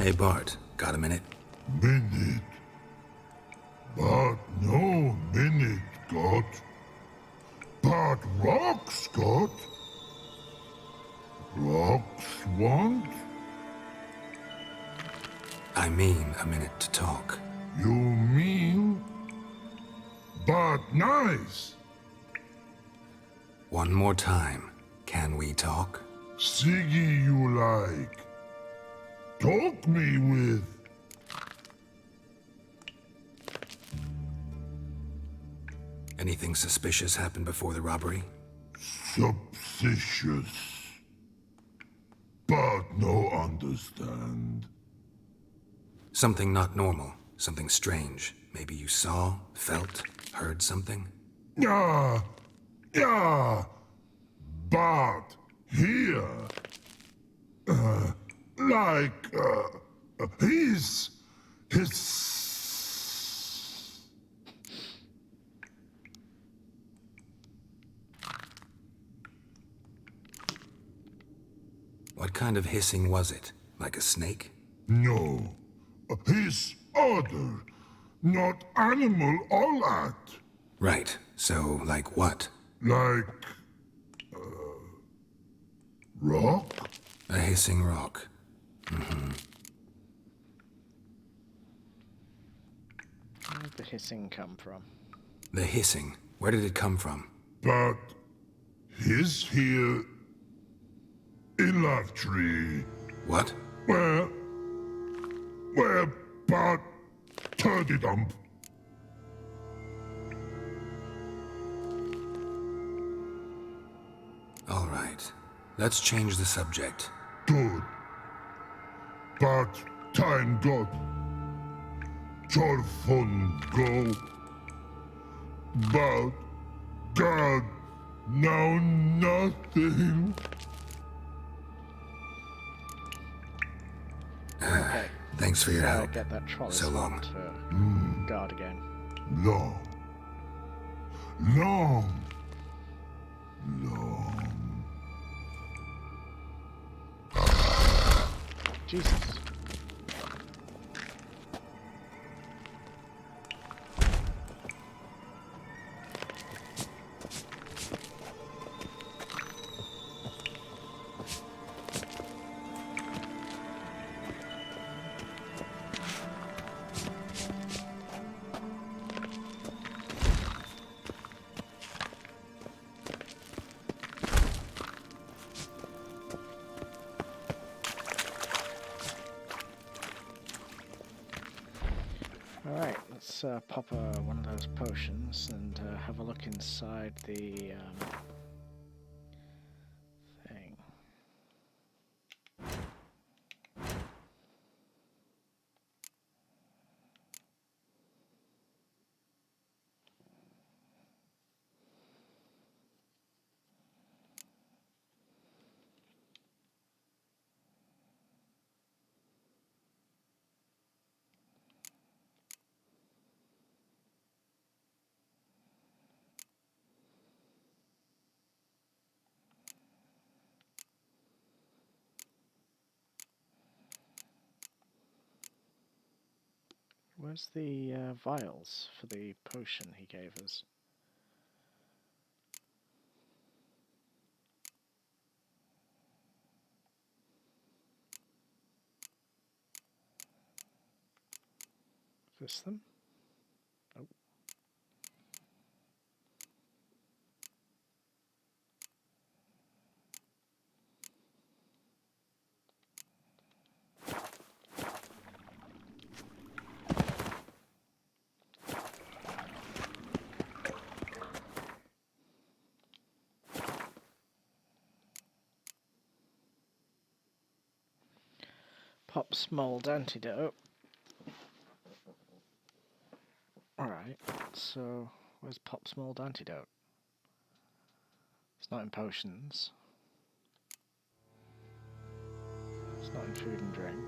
Hey Bart, got a minute? Minute. But no minute got. But rocks got. Rocks want? I mean a minute to talk. You mean? But nice. One more time. Can we talk? Siggy you like. Talk me with. Anything suspicious happened before the robbery? Suspicious. But no understand. Something not normal, something strange. Maybe you saw, felt, heard something? Yeah, yeah. But here, his. What kind of hissing was it? Like a snake? No, his other, not animal all that. Right, so like what? Like, rock? A hissing rock. Where did the hissing come from? The hissing, where did it come from? But his here in Love Tree. What? Where but Turdy Dump. All right, let's change the subject. Good. But time got. Your fun go. But God, now nothing. Okay. Thanks for your help. Get that trolley So long. to guard again. Long. Jesus. Alright, let's pop one of those potions and have a look inside the thing. Where's the vials for the potion he gave us? Is this them? Nope. Pop's mold antidote. Alright, so where's Pop's mold antidote? It's not in potions. It's not in food and drink.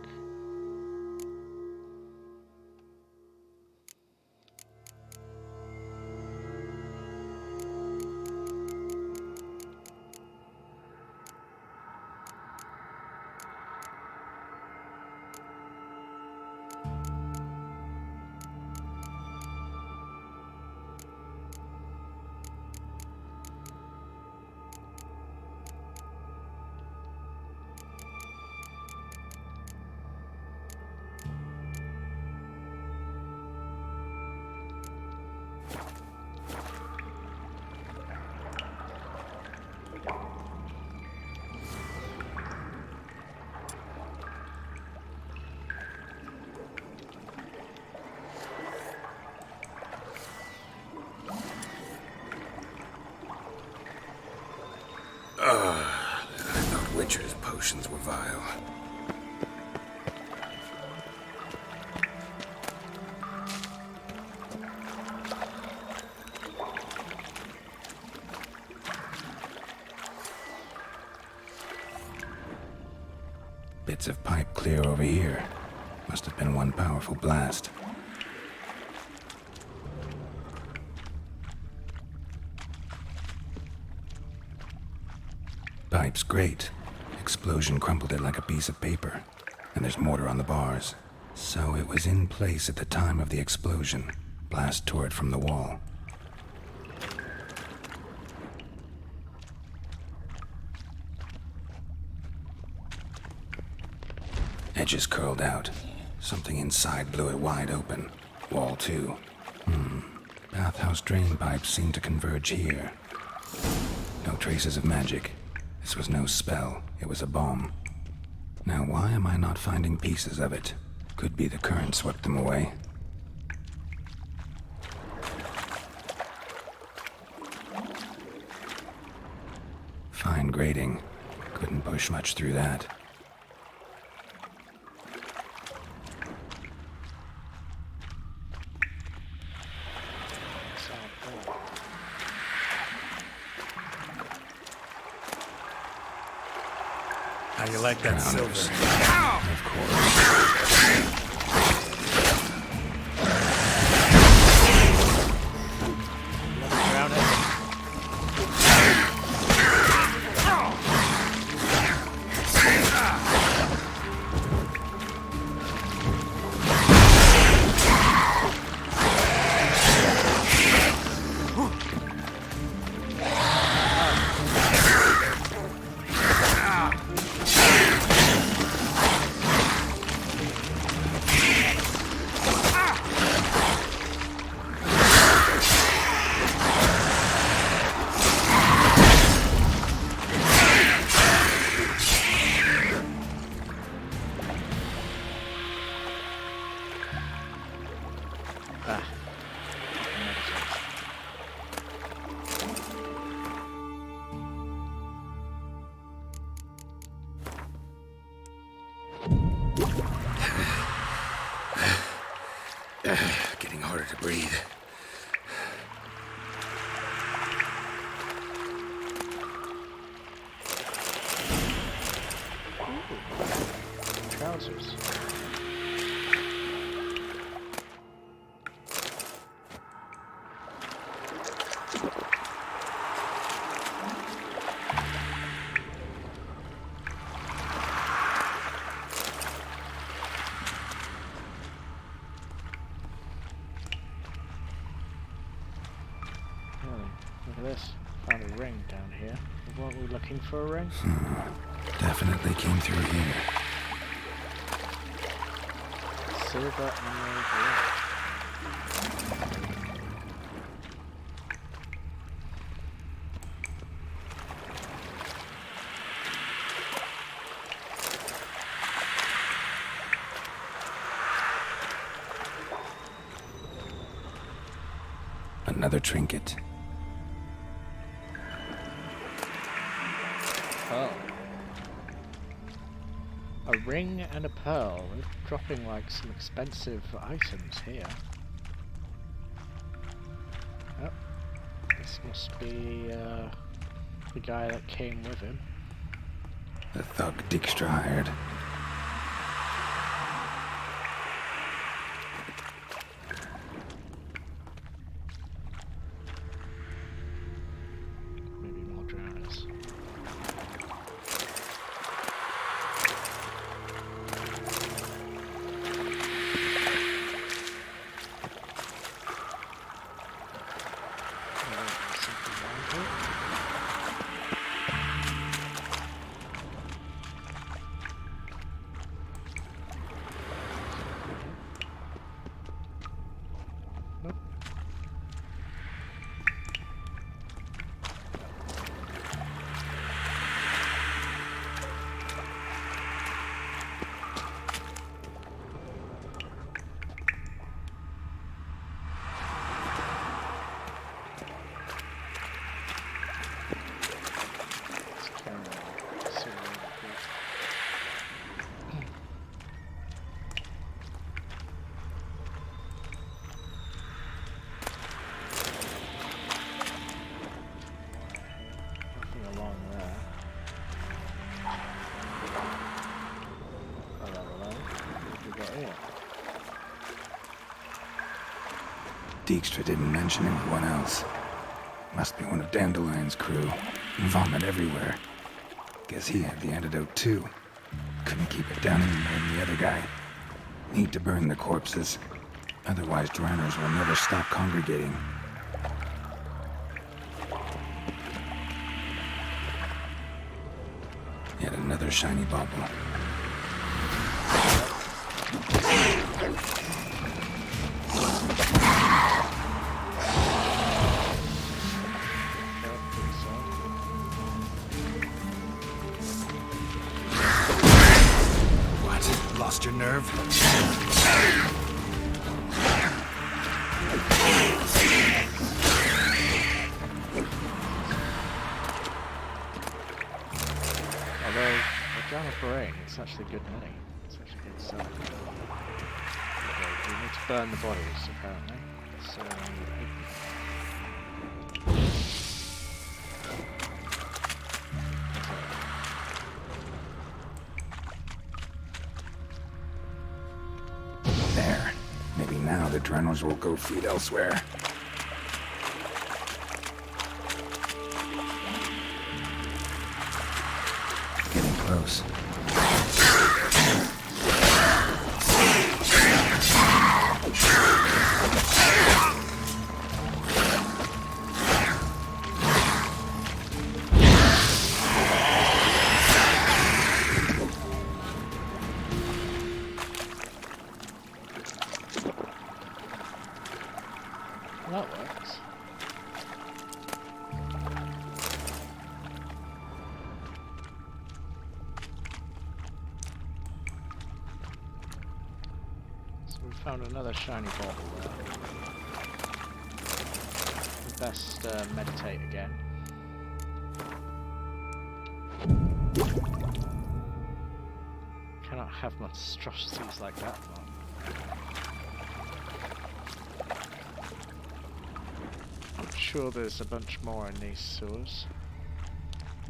emotions were vile. Bits of pipe clear over here. Must have been one powerful blast. Pipe's great. Explosion crumpled it like a piece of paper. And there's mortar on the bars. So it was in place at the time of the explosion. Blast tore it from the wall. Edges curled out. Something inside blew it wide open. Wall too. Bathhouse drain pipes seem to converge here. No traces of magic. This was no spell. It was a bomb. Now why am I not finding pieces of it? Could be the current swept them away. Fine grating. Couldn't push much through that. How you like that silver? Of course. Getting harder to breathe. Trousers. Look at this. Found a ring down here. Weren't we looking for a ring? Definitely came through here. Silver emerald ring. Another trinket. Pearl. A ring and a pearl. We're dropping like some expensive items here. Oh, this must be the guy that came with him. The thug Dijkstra hired. Maybe more drowners. Dijkstra didn't mention anyone else. Must be one of Dandelion's crew. Vomit everywhere. Guess he had the antidote too. Couldn't keep it down any more than the other guy. Need to burn the corpses. Otherwise, drowners will never stop congregating. Yet another shiny bauble. What? Lost your nerve? It's actually good money. It's actually good selling. Okay, we need to burn the bodies, apparently. So, there. Maybe now the drowners will go feed elsewhere. Getting close. that works. So we found another shiny bauble there. We best meditate again. Cannot have monstrosities like that, though. I'm sure there's a bunch more in these sewers.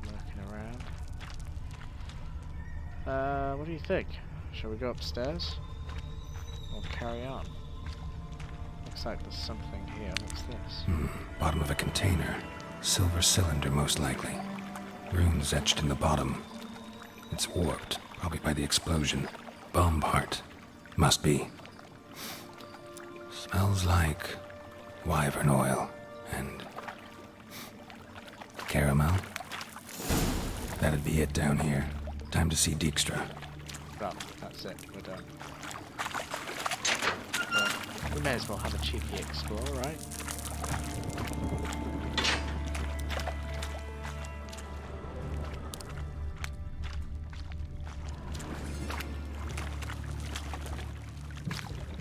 Lurking around. What do you think? Shall we go upstairs? Or carry on? Looks like there's something here. What's this? Bottom of a container. Silver cylinder, most likely. Runes etched in the bottom. It's warped, probably by the explosion. Bomb part. Must be. Smells like wyvern oil and caramel. That'd be it down here. Time to see Dijkstra. Well, that's it. We're done. Well, we may as well have a cheeky explore, right?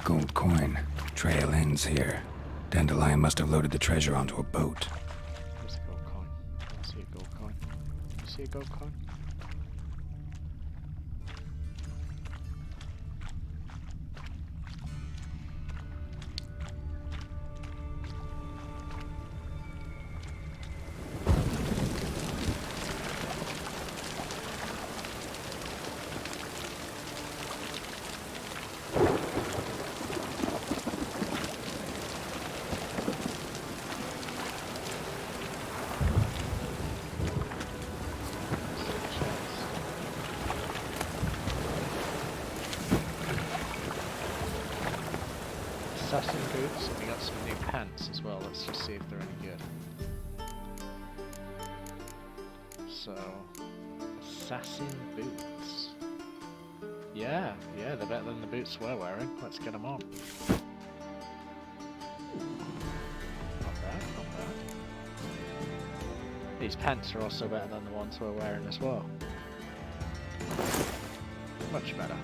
Gold coin. Trail ends here. Dandelion must have loaded the treasure onto a boat. Where's the gold coin? I don't see a gold coin. You see a gold coin? Assassin boots, and we got some new pants as well. Let's just see if they're any good. So, assassin boots. Yeah, they're better than the boots we're wearing. Let's get them on. Not bad, not bad. These pants are also better than the ones we're wearing as well. Much better.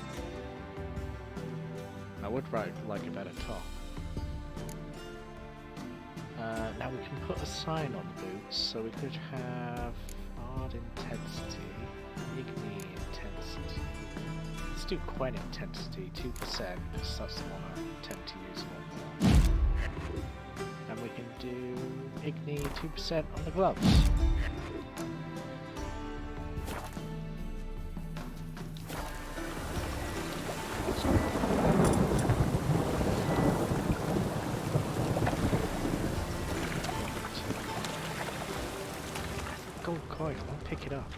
I would like a better top. Now we can put a sign on the boots, so we could have hard intensity, igni intensity. Let's do Quen intensity, 2%, because that's the one I tend to use a lot more. And we can do igni 2% on the gloves. coin. I want to pick it up.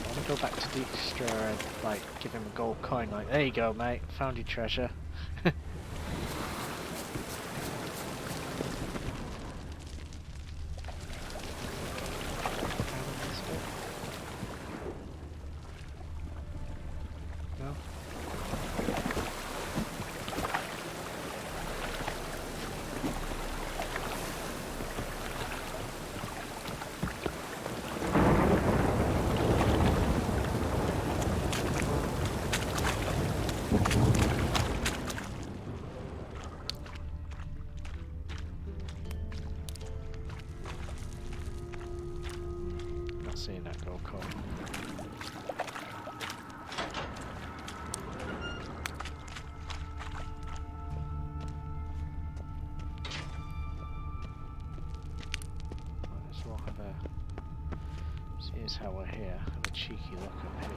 I want to go back to Dijkstra and like give him a gold coin. Like, there you go, mate. Found your treasure. No. Not seeing that gold coin. Might as well have a. Here's how we're here. Have a cheeky look up here.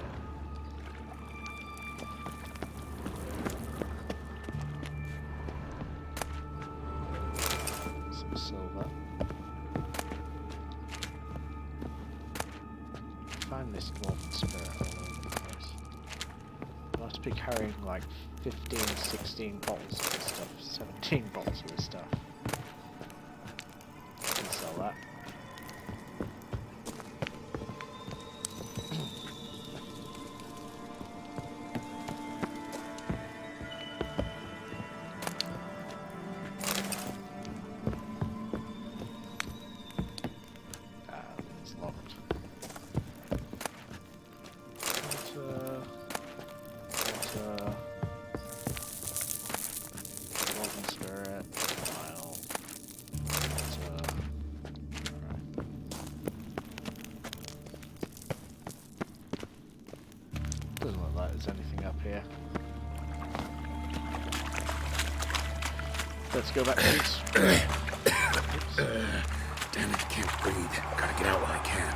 Some silver. Find this dwarven spirit all over the place. I must be carrying like 15, 16 bottles of this stuff, 17 bottles of this stuff. I can sell that. It's locked. Water. Dwarven spirit. Vial. Water. Alright. Doesn't look like there's anything up here. Let's go back to these. Damn it, can't breathe. Gotta get out while I can.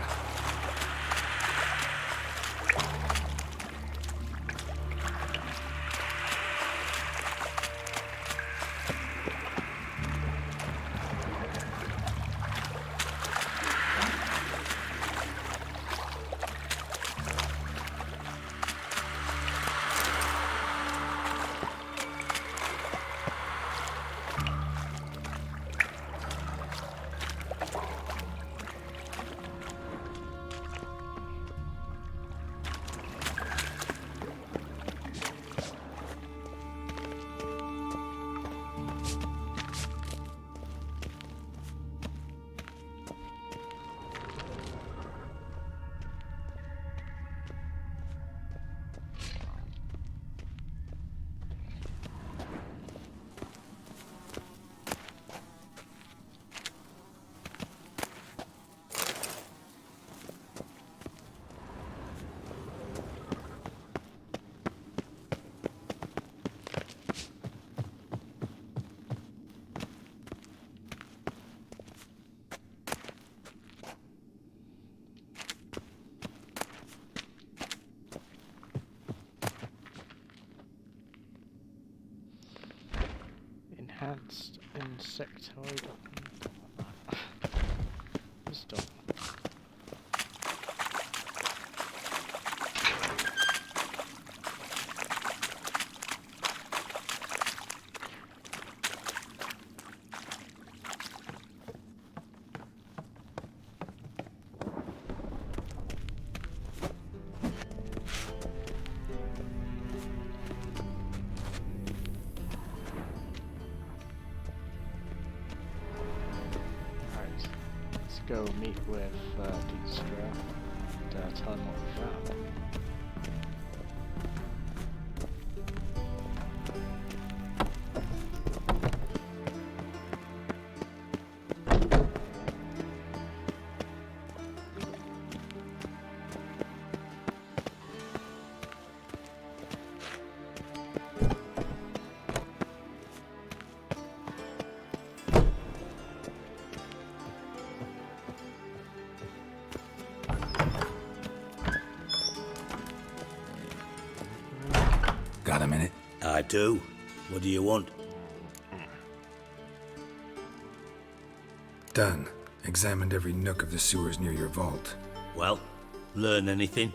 Enhanced insectoid wisdom. Go meet with Dijkstra and tell him what we found. Got a minute? I do. What do you want? Done. Examined every nook of the sewers near your vault. Well, learn anything?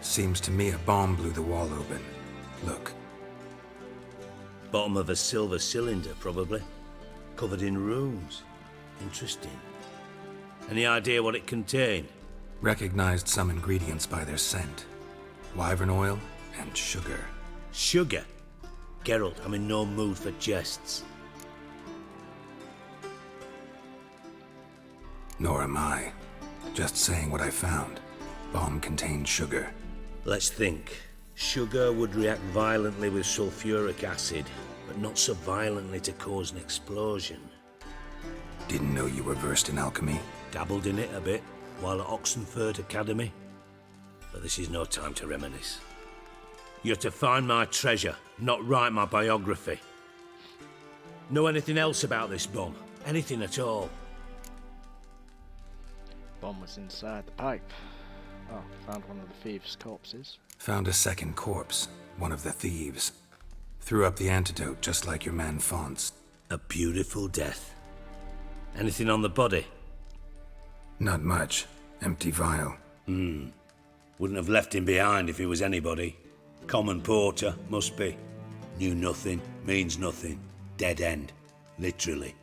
Seems to me a bomb blew the wall open. Look. Bottom of a silver cylinder, probably. Covered in runes. Interesting. Any idea what it contained? Recognized some ingredients by their scent. Wyvern oil and sugar. Sugar? Geralt, I'm in no mood for jests. Nor am I. Just saying what I found. Bomb contained sugar. Let's think. Sugar would react violently with sulfuric acid, but not so violently to cause an explosion. Didn't know you were versed in alchemy. Dabbled in it a bit, while at Oxenford Academy. But this is no time to reminisce. You're to find my treasure, not write my biography. Know anything else about this bomb? Anything at all? Bomb was inside the pipe. Oh, found one of the thieves' corpses. Found a second corpse, one of the thieves. Threw up the antidote just like your man Fonz. A beautiful death. Anything on the body? Not much. Empty vial. Wouldn't have left him behind if he was anybody. Common porter, must be. Knew nothing, means nothing. Dead end. Literally.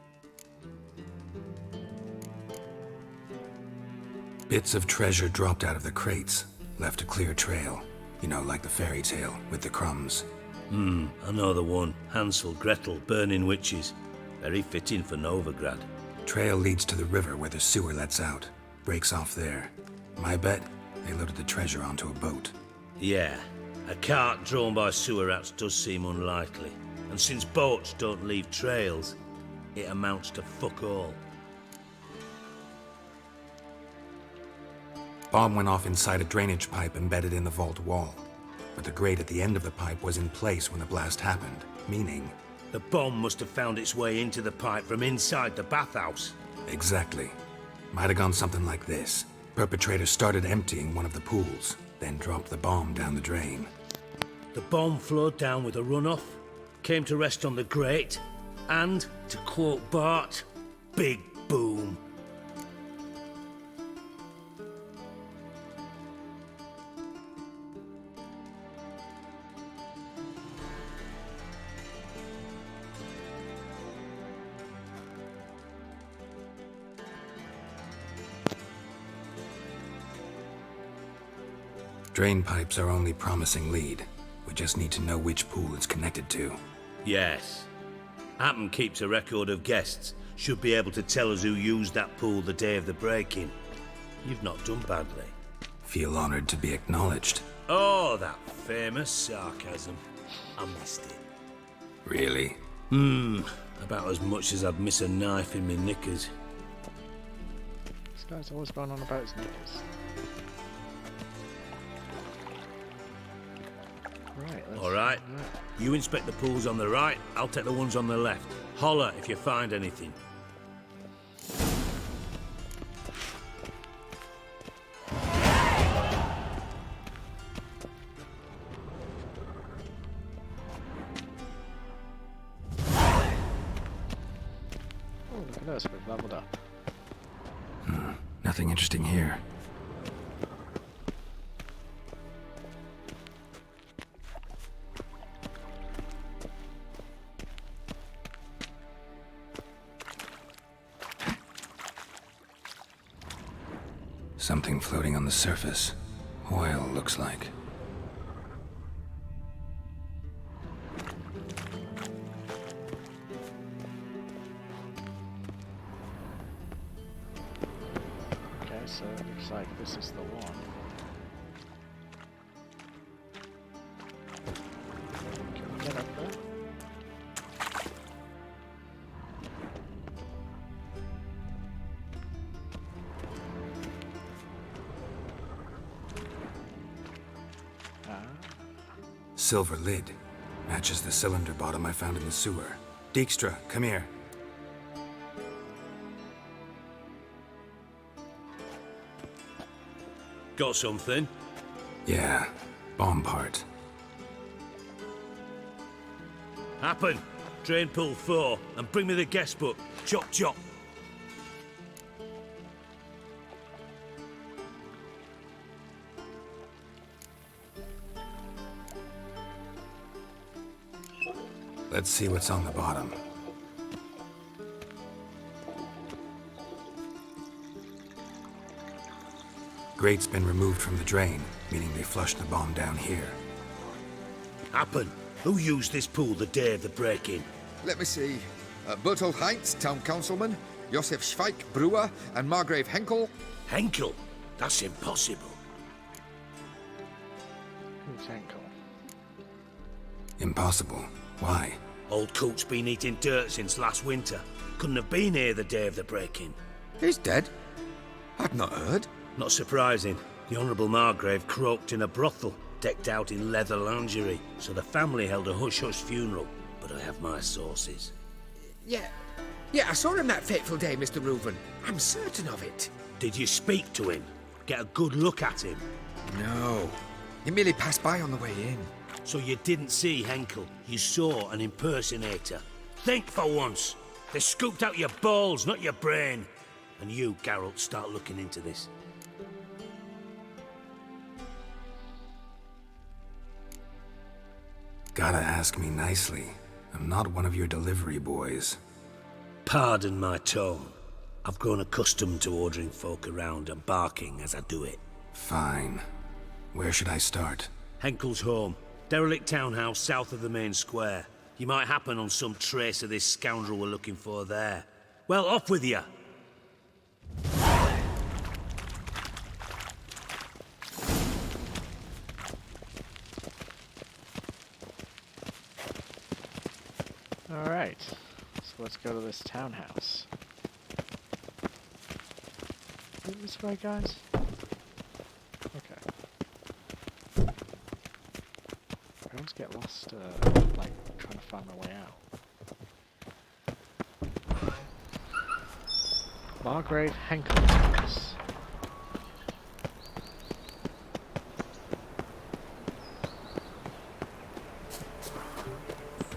Bits of treasure dropped out of the crates. Left a clear trail. You know, like the fairy tale, with the crumbs. I know the one. Hansel, Gretel, burning witches. Very fitting for Novigrad. Trail leads to the river where the sewer lets out. Breaks off there. My bet, they loaded the treasure onto a boat. Yeah. A cart drawn by sewer rats does seem unlikely. And since boats don't leave trails, it amounts to fuck all. Bomb went off inside a drainage pipe embedded in the vault wall. But the grate at the end of the pipe was in place when the blast happened, meaning... The bomb must have found its way into the pipe from inside the bathhouse. Exactly. Might have gone something like this. Perpetrator started emptying one of the pools, then dropped the bomb down the drain. The bomb flowed down with a runoff, came to rest on the grate, and, to quote Bart, big boom. Drain pipes are only promising lead. We just need to know which pool it's connected to. Yes. Happen keeps a record of guests. Should be able to tell us who used that pool the day of the break-in. You've not done badly. Feel honored to be acknowledged. Oh, that famous sarcasm. I missed it. Really? About as much as I'd miss a knife in my knickers. This guy's always going on about his knickers. Right, All right. You inspect the pools on the right, I'll take the ones on the left. Holler if you find anything. Oh, look at us, we've leveled up. Nothing interesting here. Something floating on the surface. Oil, looks like. Okay, so it looks like this is the one. Can we get up there? Silver lid. Matches the cylinder bottom I found in the sewer. Dijkstra, come here. Got something? Yeah, bomb part. Happen. Drain pool 4, and bring me the guest book. Chop chop. Let's see what's on the bottom. Grate's been removed from the drain, meaning they flushed the bomb down here. Happen. Who used this pool the day of the break-in? Let me see. Bertolt Heinz, town councilman, Josef Schweik, brewer, and Margrave Henkel. Henkel? That's impossible. Who's Henkel? Impossible. Why? Old coot's been eating dirt since last winter. Couldn't have been here the day of the break-in. He's dead? I've not heard. Not surprising. The Honourable Margrave croaked in a brothel, decked out in leather lingerie, so the family held a hush-hush funeral. But I have my sources. Yeah, I saw him that fateful day, Mr. Reuven. I'm certain of it. Did you speak to him? Get a good look at him? No. He merely passed by on the way in. So you didn't see Henkel. You saw an impersonator. Think for once. They scooped out your balls, not your brain. And you, Geralt, start looking into this. Gotta ask me nicely. I'm not one of your delivery boys. Pardon my tone. I've grown accustomed to ordering folk around and barking as I do it. Fine. Where should I start? Henkel's home. Derelict townhouse south of the main square. You might happen on some trace of this scoundrel we're looking for there. Well, off with you! Alright, so let's go to this townhouse. Is it this way, guys? Okay. I always get lost, like, trying to find my way out. Margrave Henkel house.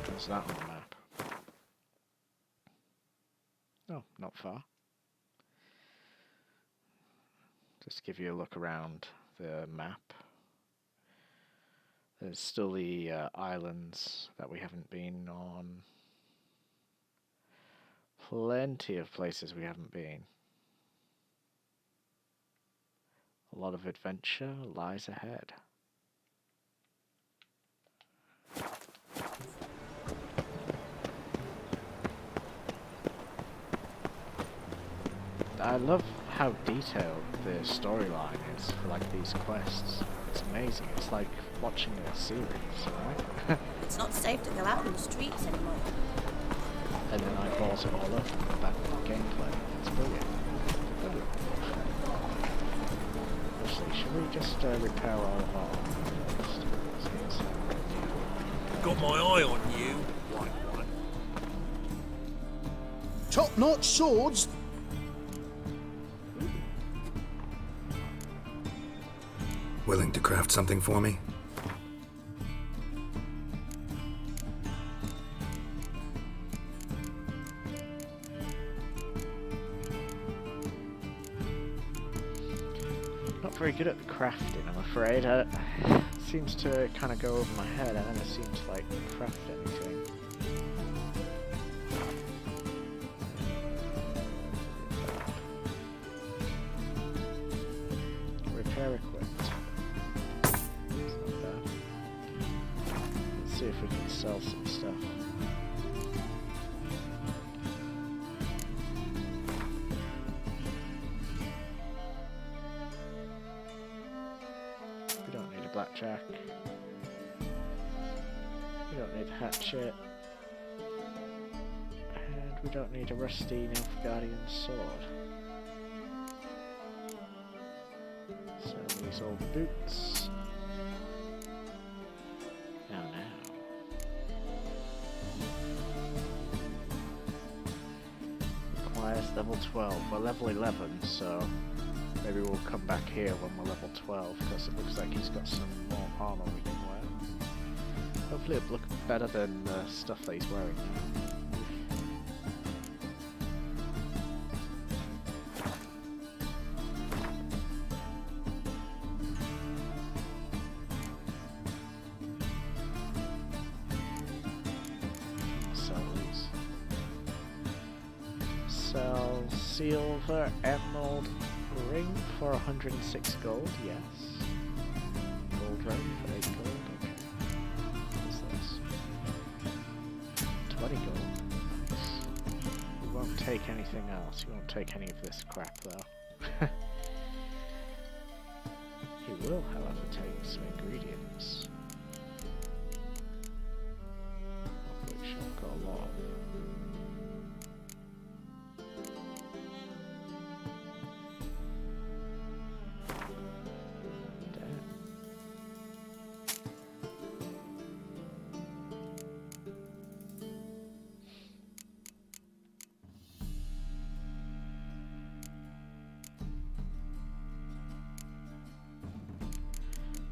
What's that on the map? Oh, not far. Just give you a look around the map. There's still the islands that we haven't been on. Plenty of places we haven't been. A lot of adventure lies ahead. I love how detailed the storyline is for like these quests. It's amazing. It's like watching a series, right? It's not safe to go out on the streets anymore. And then I bought it all up back with the gameplay. It's brilliant. Brilliant. Actually, should we just repair all of our Got my eye on you, white one. Top-notch swords. Willing to craft something for me? Not very good at the crafting, I'm afraid. It seems to kind of go over my head. I never seem to like craft anything. Repair equipped. It's not bad. Let's see if we can sell some stuff. We don't need a blackjack. We don't need a hatchet. And we don't need a rusty Nilfgaardian sword. So these old boots. Now. Requires level 12. We're level 11, so Maybe we'll come back here when we're level 12, because it looks like he's got some more armor we can wear. Hopefully it'll look better than the stuff that he's wearing now. Sell silver emerald ring for 106 gold, yes. Gold ring for 8 gold, okay. What's this? 20 gold, nice. We won't take anything else, we won't take any of this crap though. He will, however, take some ingredients. Of which I've got a lot of.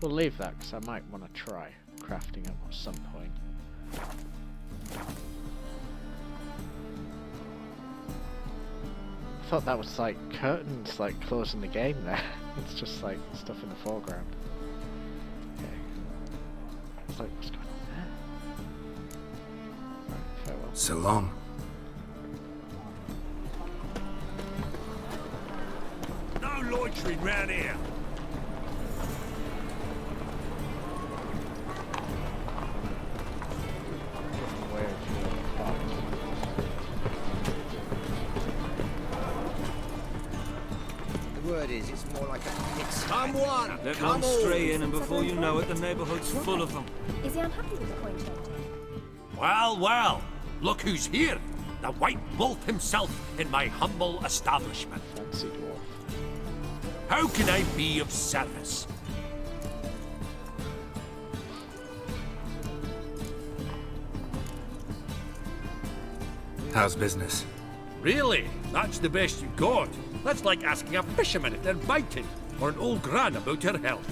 We'll leave that because I might want to try crafting it at some point. I thought that was like curtains like closing the game there. It's just like stuff in the foreground. Okay. It's like, what's going on there? Right, farewell. So long. No loitering round here. It's more like a someone. Let one stray in, and before you know it, the neighborhood's full of them. Is he unhappy with the coin changing? Well, well, look who's here. The White Wolf himself in my humble establishment. Fancy dwarf. How can I be of service? How's business? Really? That's the best you got? That's like asking a fisherman if they're biting, or an old gran about her health.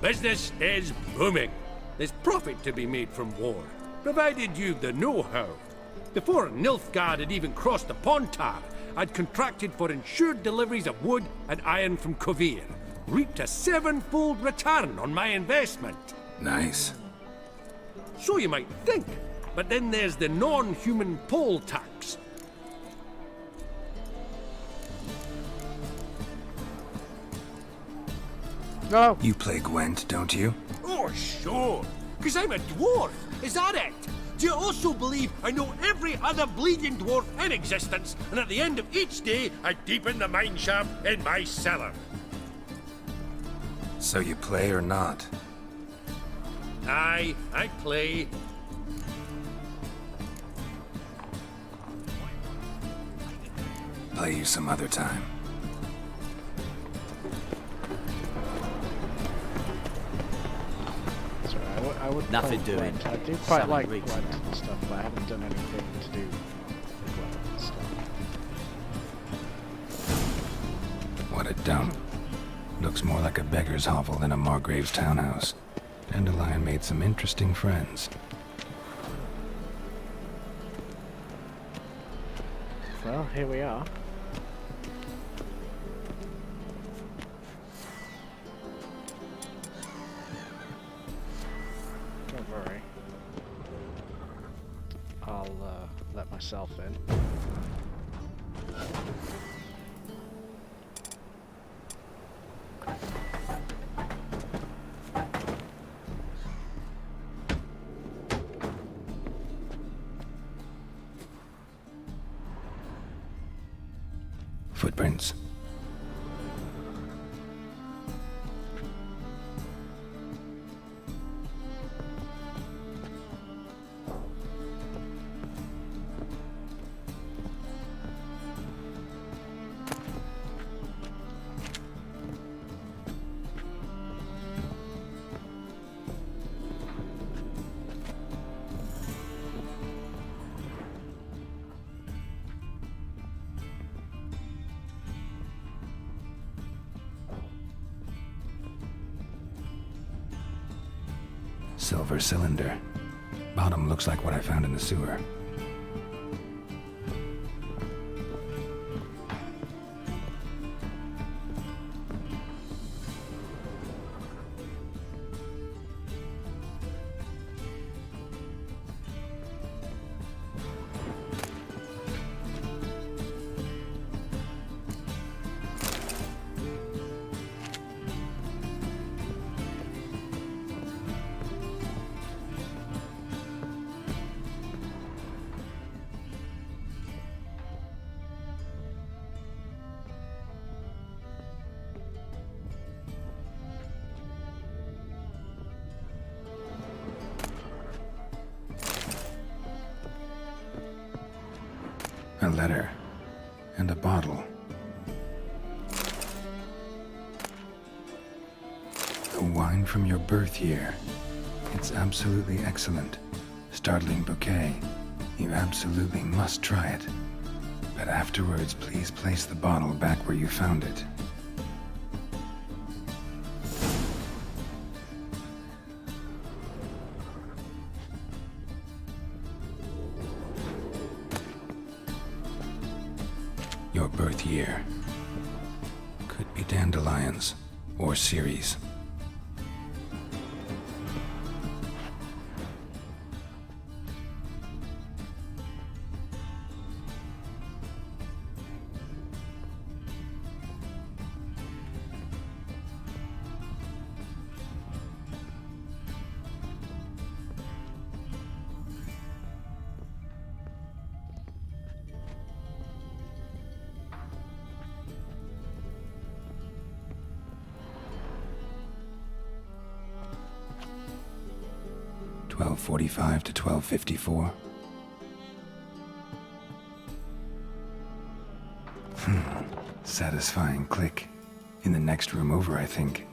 Business is booming. There's profit to be made from war, provided you've the know-how. Before Nilfgaard had even crossed the Pontar, I'd contracted for insured deliveries of wood and iron from Kovir, reaped a 7-fold return on my investment. Nice. So you might think, but then there's the non-human poll tax. No. You play Gwent, don't you? Oh, sure. Because I'm a dwarf. Is that it? Do you also believe I know every other bleeding dwarf in existence, and at the end of each day, I deepen the mine shaft in my cellar? So you play or not? Aye, I play. Play you some other time. I would Nothing play doing. Gwent. I do quite Selling like rigs. Gwent and stuff, but I haven't done anything to do with Gwent and stuff. What a dump. Looks more like a beggar's hovel than a Margrave's townhouse. Dandelion made some interesting friends. Well, here we are. Don't worry. I'll let myself in. Footprints. silver cylinder. Bottom looks like what I found in the sewer. A letter. And a bottle. A wine from your birth year. It's absolutely excellent. Startling bouquet. You absolutely must try it. But afterwards, please place the bottle back where you found it. Your birth year. Could be dandelions or Ceres. .45 to 12:54. Satisfying click. In the next room over, I think.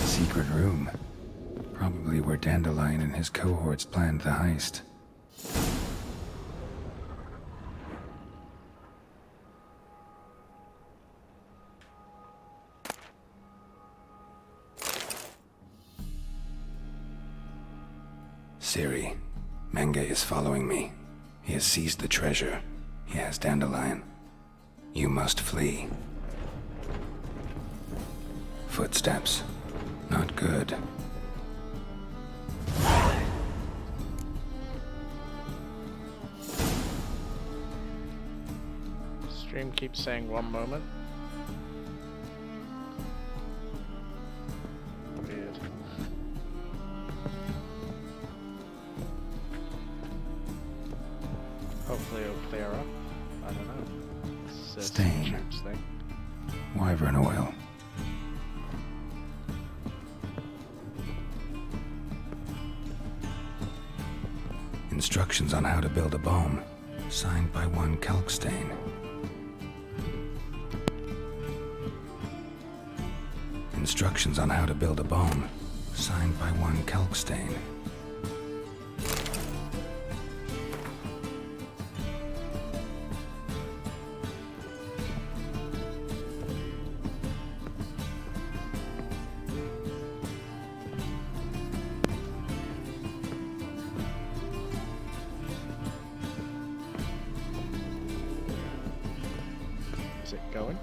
Secret room. Probably where Dandelion and his cohorts planned the heist. Siri, Menge is following me. He has seized the treasure. He has Dandelion. You must flee. Footsteps. Not good. Stream keeps saying 1 moment. Weird. Hopefully it'll clear up. I don't know. It's a Stain. thing. Wyvern oil. Instructions on how to build a bomb, signed by one Kalkstain. Instructions on how to build a bomb, signed by one Kalkstain. Is it going?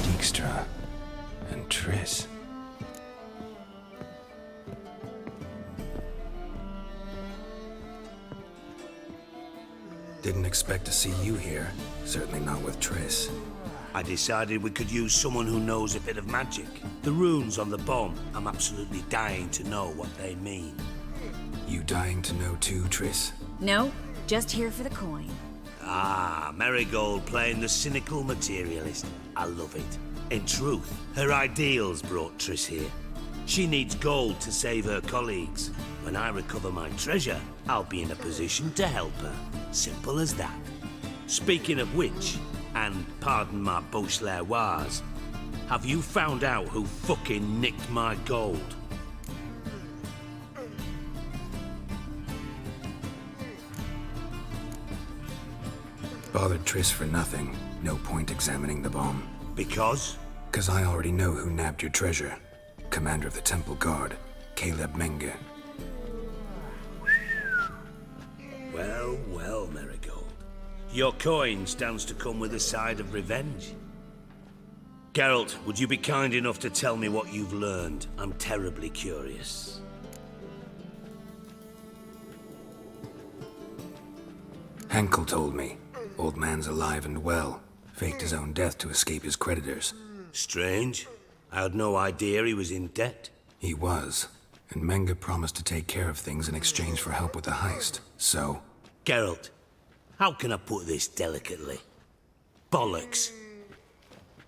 Dijkstra and Triss. Didn't expect to see you here. Certainly not with Triss. I decided we could use someone who knows a bit of magic. The runes on the bomb, I'm absolutely dying to know what they mean. You dying to know too, Triss? No, just here for the coin. Ah, Marigold playing the cynical materialist. I love it. In truth, her ideals brought Triss here. She needs gold to save her colleagues. When I recover my treasure, I'll be in a position to help her. Simple as that. Speaking of which, and pardon my Beauclervoise, have you found out who fucking nicked my gold? Bothered Triss for nothing. No point examining the bomb. Because? 'Cause I already know who nabbed your treasure. Commander of the Temple Guard, Caleb Menge. Well, well, Marigold. Your coin stands to come with a side of revenge. Geralt, would you be kind enough to tell me what you've learned? I'm terribly curious. Henkel told me. Old man's alive and well. Faked his own death to escape his creditors. Strange. I had no idea he was in debt. He was. And Menge promised to take care of things in exchange for help with the heist. So... Geralt, how can I put this delicately? Bollocks.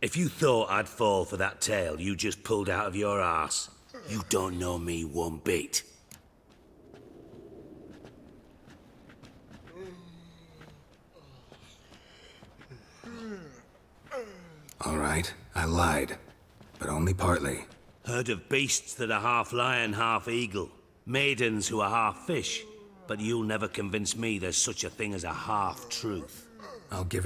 If you thought I'd fall for that tale you just pulled out of your arse, you don't know me one bit. All right, I lied. But only partly. Heard of beasts that are half lion, half eagle. Maidens who are half fish. But you'll never convince me there's such a thing as a half-truth. I'll give